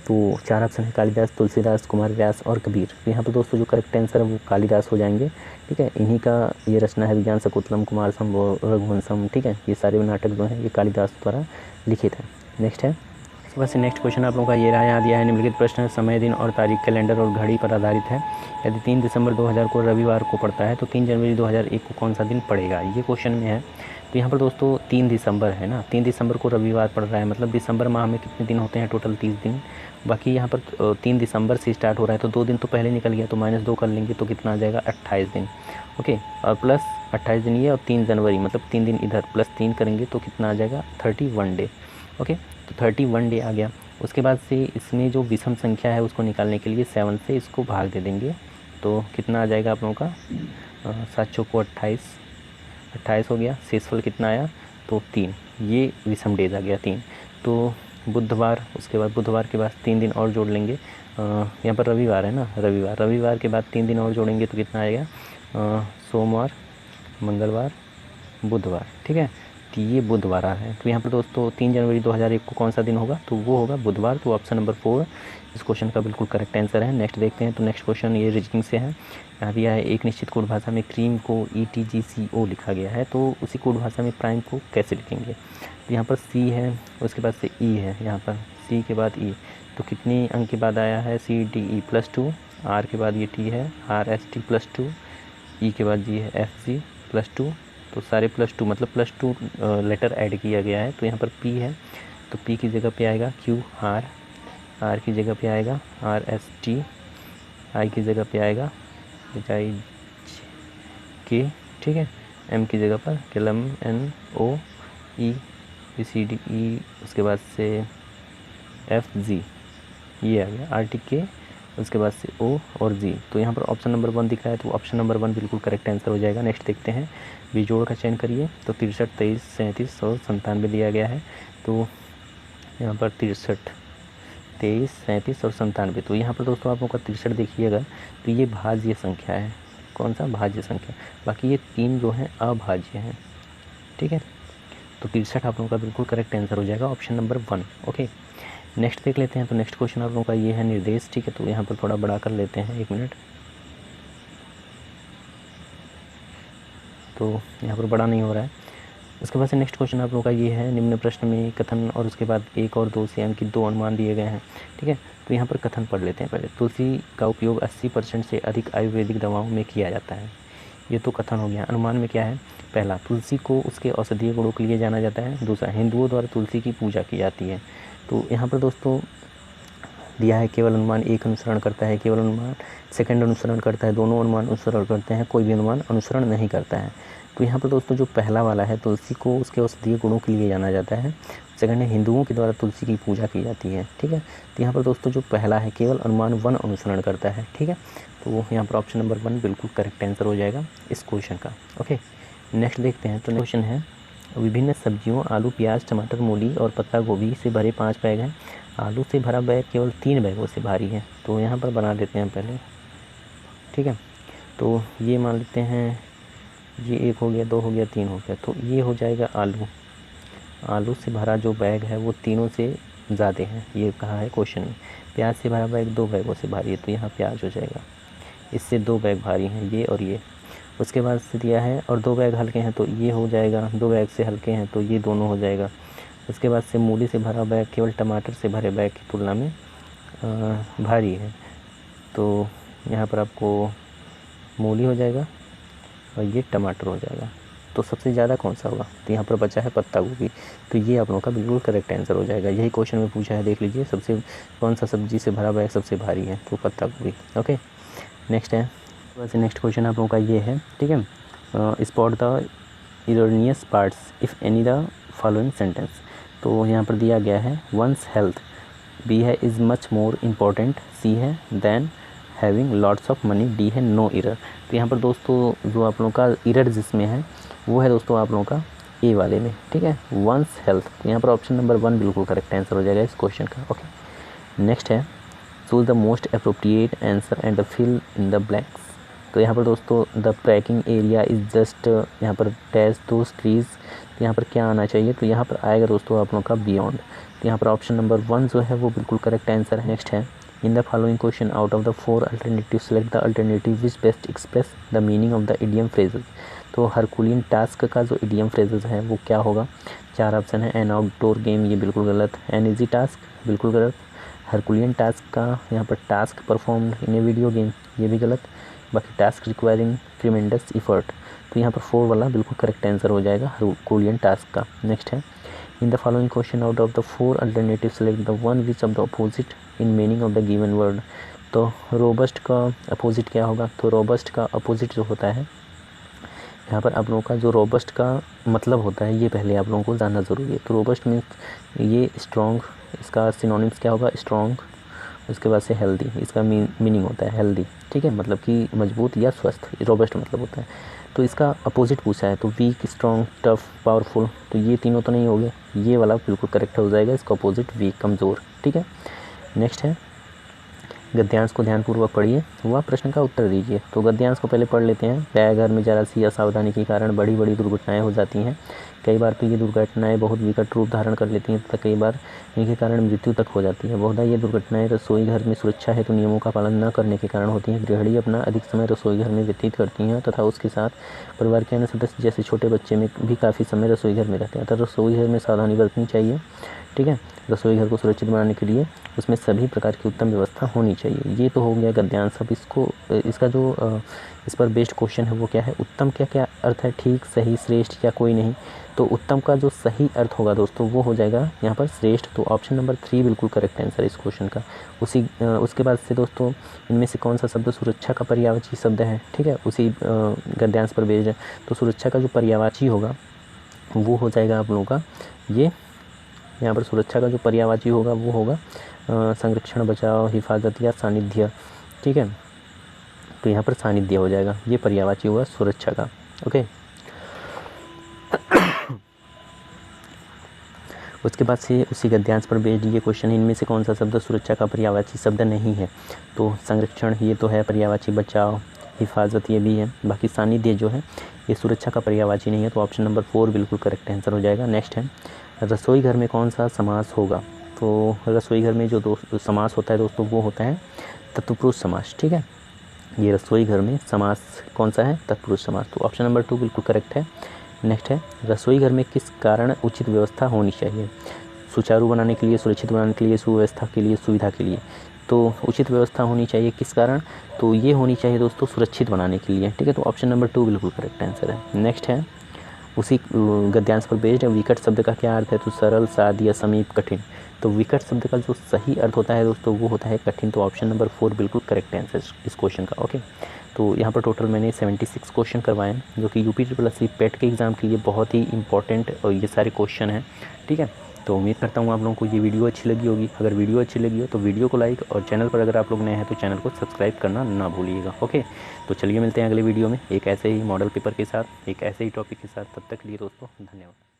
तो 4 ऑप्शन है, कालिदास, तुलसीदास, कुमारव्यास और कबीर। तो यहाँ पर दोस्तों जो करेक्ट आंसर है वो कालिदास हो जाएंगे, ठीक है। इन्हीं का ये रचना है अभिज्ञान, शाकुंतलम, कुमार संभव, रघुवंशम, ठीक है। ये सारे नाटक जो हैं ये कालिदास द्वारा लिखित हैं। नेक्स्ट है बस नेक्स्ट क्वेश्चन आप लोगों का ये रहा, यहाँ दिया है निम्नलिखित प्रश्न समय, दिन और तारीख कैलेंडर और घड़ी पर आधारित है। यदि 3 दिसंबर 2000 को रविवार को पड़ता है तो 3 जनवरी 2001 को कौन सा दिन पड़ेगा, ये क्वेश्चन में है। तो यहाँ पर दोस्तों 3 दिसंबर है ना, 3 दिसंबर को रविवार पड़ रहा है, मतलब दिसंबर माह में कितने दिन होते हैं, टोटल 30 दिन। बाकी यहाँ पर 3 दिसंबर से स्टार्ट हो रहा है तो 2 दिन तो पहले निकल गया, तो -2 कर लेंगे तो कितना आ जाएगा, 28 दिन। ओके, और प्लस 28 दिन ये और 3 जनवरी मतलब 3 दिन इधर प्लस 3 करेंगे तो कितना आ जाएगा, 31 डे। ओके, तो 31 डे आ गया। उसके बाद से इसमें जो विषम संख्या है उसको निकालने के लिए 7 से इसको भाग दे देंगे तो कितना आ जाएगा आप लोगों का, 7 चौको 28 हो गया। शेषफल कितना आया, तो 3, ये विषम डेज आ गया 3। तो बुधवार, उसके बाद बुधवार के बाद 3 दिन और जोड़ लेंगे, यहाँ पर रविवार है ना, रविवार के बाद 3 दिन और जोड़ेंगे तो कितना आएगा, सोमवार, मंगलवार, बुधवार, ठीक है। तो ये बुधवार है। तो यहाँ पर दोस्तों 3 जनवरी 2001 को कौन सा दिन होगा, तो वो होगा बुधवार। तो ऑप्शन नंबर 4 इस क्वेश्चन का बिल्कुल करेक्ट आंसर है। नेक्स्ट देखते हैं। तो नेक्स्ट क्वेश्चन ये रीजनिंग से है। यहाँ दिया है एक निश्चित कोड भाषा में क्रीम को ETGCO लिखा गया है, तो उसी कोड भाषा में प्राइम को कैसे लिखेंगे। तो यहाँ पर C है, उसके बाद से E है, यहाँ पर C के बाद E, तो कितनी अंक के बाद आया है, CDE +2, R के बाद ये T है, RST +2, E के बाद G है FG +2, तो सारे +2 मतलब +2 लेटर ऐड किया गया है। तो यहाँ पर P है, तो P की जगह पे आएगा QR, R की जगह पे आएगा RST, I की जगह पे आएगा HIK, ठीक है। M की जगह पर KLMNO, EBCDE, उसके बाद से FG, ये आ गया RTK, उसके बाद से O और G। तो यहाँ पर ऑप्शन नंबर 1 दिख रहा है, तो ऑप्शन नंबर 1 बिल्कुल करेक्ट आंसर हो जाएगा। नेक्स्ट देखते हैं, बिजोड़ का चयन करिए। तो 63, 23, 37 और 97 दिया गया है। तो यहाँ पर 63, 23, 37 और 97। तो यहाँ पर दोस्तों आप लोगों का 63 देखिएगा, तो ये भाज्य संख्या है। कौन सा, भाज्य संख्या। बाकी ये 3 जो हैं अभाज्य हैं, ठीक है। तो 63 आप लोगों का बिल्कुल करेक्ट आंसर हो जाएगा, ऑप्शन नंबर 1। ओके, नेक्स्ट देख लेते हैं। तो नेक्स्ट क्वेश्चन आप लोगों का ये है निर्देश, ठीक है। तो यहाँ पर थोड़ा बड़ा कर लेते हैं, 1 मिनट। तो यहाँ पर बड़ा नहीं हो रहा है। उसके बाद से नेक्स्ट क्वेश्चन आप लोगों का ये है, निम्न प्रश्न में कथन और उसके बाद 1 और 2 से यानी कि 2 अनुमान दिए गए हैं, ठीक है। तो यहाँ पर कथन पढ़ लेते हैं पहले। तुलसी का उपयोग 80% से अधिक आयुर्वेदिक दवाओं में किया जाता है, ये तो कथन हो गया। अनुमान में क्या है, पहला, तुलसी को उसके औषधीय गुणों के लिए जाना जाता है। दूसरा, हिंदुओं द्वारा तुलसी की पूजा की जाती है। तो यहाँ पर दोस्तों दिया है केवल अनुमान एक अनुसरण करता है, केवल अनुमान सेकंड अनुसरण करता है, दोनों अनुमान अनुसरण करते हैं, कोई भी अनुमान अनुसरण नहीं करता है। तो यहाँ पर दोस्तों जो पहला वाला है, तुलसी को उसके औषधीय गुणों के लिए जाना जाता है। सेकंड है, हिंदुओं के द्वारा तुलसी की पूजा की जाती है, ठीक है। तो यहाँ पर दोस्तों जो पहला है, केवल अनुमान 1 अनुसरण करता है, ठीक है। तो यहाँ पर ऑप्शन नंबर 1 बिल्कुल करेक्ट आंसर हो जाएगा इस क्वेश्चन का। ओके, नेक्स्ट देखते हैं। तो क्वेश्चन है, विभिन्न सब्जियों आलू, प्याज, टमाटर, मूली और पत्ता गोभी से भरे 5 बैग हैं। आलू से भरा बैग केवल 3 बैगों से भारी है। तो यहाँ पर बना लेते हैं पहले, ठीक है। तो ये मान लेते हैं, ये 1 हो गया, 2 हो गया, 3 हो गया। तो ये हो जाएगा आलू। आलू से भरा जो बैग है वो तीनों से ज़्यादा है, ये कहा है क्वेश्चन में। प्याज से भरा बैग 2 बैगों से भारी है, तो यहाँ प्याज हो जाएगा। इससे 2 बैग भारी हैं, ये और ये। उसके बाद से दिया है और 2 बैग हल्के हैं, तो ये हो जाएगा। 2 बैग से हल्के हैं, तो ये दोनों हो जाएगा। उसके बाद से मूली से भरा बैग केवल टमाटर से भरे बैग की तुलना में भारी है, तो यहाँ पर आपको मूली हो जाएगा और ये टमाटर हो जाएगा। तो सबसे ज़्यादा कौन सा होगा, तो यहाँ पर बचा है पत्ता गोभी। तो ये आप लोगों का बिल्कुल करेक्ट आंसर हो जाएगा। यही क्वेश्चन में पूछा है, देख लीजिए, सबसे कौन सा सब्जी से भरा बैग सबसे भारी है, तो पत्ता गोभी। ओके, नेक्स्ट है। वैसे नेक्स्ट क्वेश्चन आप लोगों का ये है, ठीक है। Spot the erroneous parts if any the following sentence. तो यहाँ पर दिया गया है, वंस हेल्थ, बी है is much more important, C है than having lots of money, D है नो इरर। तो यहाँ पर दोस्तों जो आप लोगों का इरर जिसमें है वो है दोस्तों आप लोगों का ए वाले में, ठीक है, वंस हेल्थ। तो यहाँ पर ऑप्शन नंबर 1 बिल्कुल करेक्ट आंसर हो जाएगा इस क्वेश्चन का। ओके, नेक्स्ट है, choose the most appropriate answer and fill in the blanks. तो यहाँ पर दोस्तों the trekking area is just, यहाँ पर डैश दोस ट्रीज। तो यहाँ पर क्या आना चाहिए, तो यहाँ पर आएगा दोस्तों आप लोगों का बियॉन्ड। तो यहाँ पर ऑप्शन नंबर 1 जो है वो बिल्कुल करेक्ट आंसर है। नेक्स्ट है, in the following question out of the 4 alternative select the alternative which best express the meaning of the idiom phrases. तो हरकुलियन टास्क का जो इडियम फ्रेजेस है वो क्या होगा, 4 ऑप्शन है। एन आउटडोर गेम, ये बिल्कुल गलत। एन इजी टास्क, बिल्कुल गलत। हरकुलियन टास्क का यहाँ पर task performed in A video game, ये भी गलत। बाकी टास्क रिक्वायरिंग ट्रिमेंडस इफर्ट, तो यहाँ पर 4 वाला बिल्कुल करेक्ट आंसर हो जाएगा हरकुलियन टास्क का। नेक्स्ट है, in the following question out of the 4 alternative select the one which of the opposite in meaning of the given word. तो रोबस्ट का अपोजिट क्या होगा, तो रोबस्ट का अपोजिट जो होता है, यहाँ पर आप लोगों का जो रोबस्ट का मतलब होता है ये पहले आप लोगों को जानना ज़रूरी है। तो रोबस्ट मीन्स ये स्ट्रॉन्ग, इसका सिनोनिम्स क्या होगा, स्ट्रॉन्ग, उसके बाद से हेल्दी, इसका मीनिंग होता है हेल्दी, ठीक है, मतलब कि मजबूत या स्वस्थ, रोबस्ट मतलब होता है। तो इसका अपोजिट पूछा है, तो वीक, स्ट्रॉन्ग, टफ, पावरफुल, तो ये तीनों तो नहीं हो गए, ये वाला बिल्कुल करेक्ट हो जाएगा, इसका अपोजिट वीक, कमज़ोर, ठीक है। नेक्स्ट है, गद्यांश को ध्यानपूर्वक पढ़िए वह प्रश्न का उत्तर दीजिए। तो गद्यांश को पहले पढ़ लेते हैं। व्यायाघर में जरा सी असावधानी के कारण बड़ी बड़ी दुर्घटनाएं हो जाती हैं। कई बार तो ये दुर्घटनाएं बहुत विकट रूप धारण कर लेती हैं तथा कई बार इनके कारण मृत्यु तक हो जाती है। बहुधा ये दुर्घटनाएं रसोई घर में सुरक्षा हेतु नियमों का पालन न करने के कारण होती हैं। गृहिणी अपना अधिक समय रसोई घर में व्यतीत करती हैं तथा उसके साथ परिवार के अन्य सदस्य जैसे छोटे बच्चे में भी काफ़ी समय रसोई घर में रहते हैं। अतः रसोई घर में सावधानी बरतनी चाहिए, ठीक है। रसोई घर को सुरक्षित बनाने के लिए उसमें सभी प्रकार की उत्तम व्यवस्था होनी चाहिए। ये तो हो गया गद्यांश। अब इसका जो इस पर बेस्ड क्वेश्चन है वो क्या है, उत्तम क्या क्या अर्थ है, ठीक, सही, श्रेष्ठ या कोई नहीं। तो उत्तम का जो सही अर्थ होगा दोस्तों वो हो जाएगा यहाँ पर श्रेष्ठ। तो ऑप्शन नंबर 3 बिल्कुल करेक्ट आंसर इस क्वेश्चन का। उसके बाद से दोस्तों इनमें से कौन सा शब्द सुरक्षा का पर्यायवाची शब्द है, ठीक है, उसी गद्यांश पर बेस्ड है। तो सुरक्षा का जो पर्यायवाची होगा वो हो जाएगा आप लोगों का ये, यहाँ पर सुरक्षा का जो पर्यायवाची होगा वो होगा संरक्षण, बचाव, हिफाजत या सानिध्य, ठीक है। तो यहाँ पर सानिध्य हो जाएगा, ये पर्यायवाची होगा सुरक्षा का, ओके। उसके बाद से उसी गद्यांश पर बेस्ड ये क्वेश्चन है, इनमें से कौन सा शब्द सुरक्षा का पर्यायवाची शब्द नहीं है। तो संरक्षण ये तो है पर्यायवाची, बचाव, हिफाजत ये भी है, बाकी सानिध्य जो है ये सुरक्षा का पर्यायवाची नहीं है। तो ऑप्शन नंबर 4 बिल्कुल करेक्ट आंसर हो जाएगा। नेक्स्ट है, रसोई घर में कौन सा समास होगा। तो रसोई घर में जो समास होता है दोस्तों वो होता है तत्पुरुष समास, ठीक है। ये रसोई घर में समास कौन सा है, तत्पुरुष समास। तो ऑप्शन नंबर 2 बिल्कुल करेक्ट है। नेक्स्ट है, रसोई घर में किस कारण उचित व्यवस्था होनी चाहिए। सुचारू बनाने के लिए, सुरक्षित बनाने के लिए, सुव्यवस्था के लिए, सुविधा के लिए। तो उचित व्यवस्था होनी चाहिए किस कारण, तो ये होनी चाहिए दोस्तों सुरक्षित बनाने के लिए, ठीक है। तो ऑप्शन नंबर 2 बिल्कुल करेक्ट आंसर है। नेक्स्ट है, उसी गद्यांश पर बेस्ड है, विकट शब्द का क्या अर्थ है। तो सरल, साध्य, समीप, कठिन। तो विकट शब्द का जो सही अर्थ होता है दोस्तों वो होता है कठिन। तो ऑप्शन नंबर 4 बिल्कुल करेक्ट आंसर इस क्वेश्चन का, ओके। तो यहाँ पर टोटल मैंने 76 क्वेश्चन करवाए हैं जो कि UP-SSC पेट के एग्ज़ाम के लिए बहुत ही इंपॉर्टेंट और ये सारे क्वेश्चन हैं, ठीक है। तो उम्मीद करता हूँ आप लोगों को ये वीडियो अच्छी लगी होगी। अगर वीडियो अच्छी लगी हो तो वीडियो को लाइक, और चैनल पर अगर आप लोग नए हैं तो चैनल को सब्सक्राइब करना ना भूलिएगा, ओके। तो चलिए मिलते हैं अगले वीडियो में एक ऐसे ही मॉडल पेपर के साथ, एक ऐसे ही टॉपिक के साथ। तब तक के लिए दोस्तों धन्यवाद।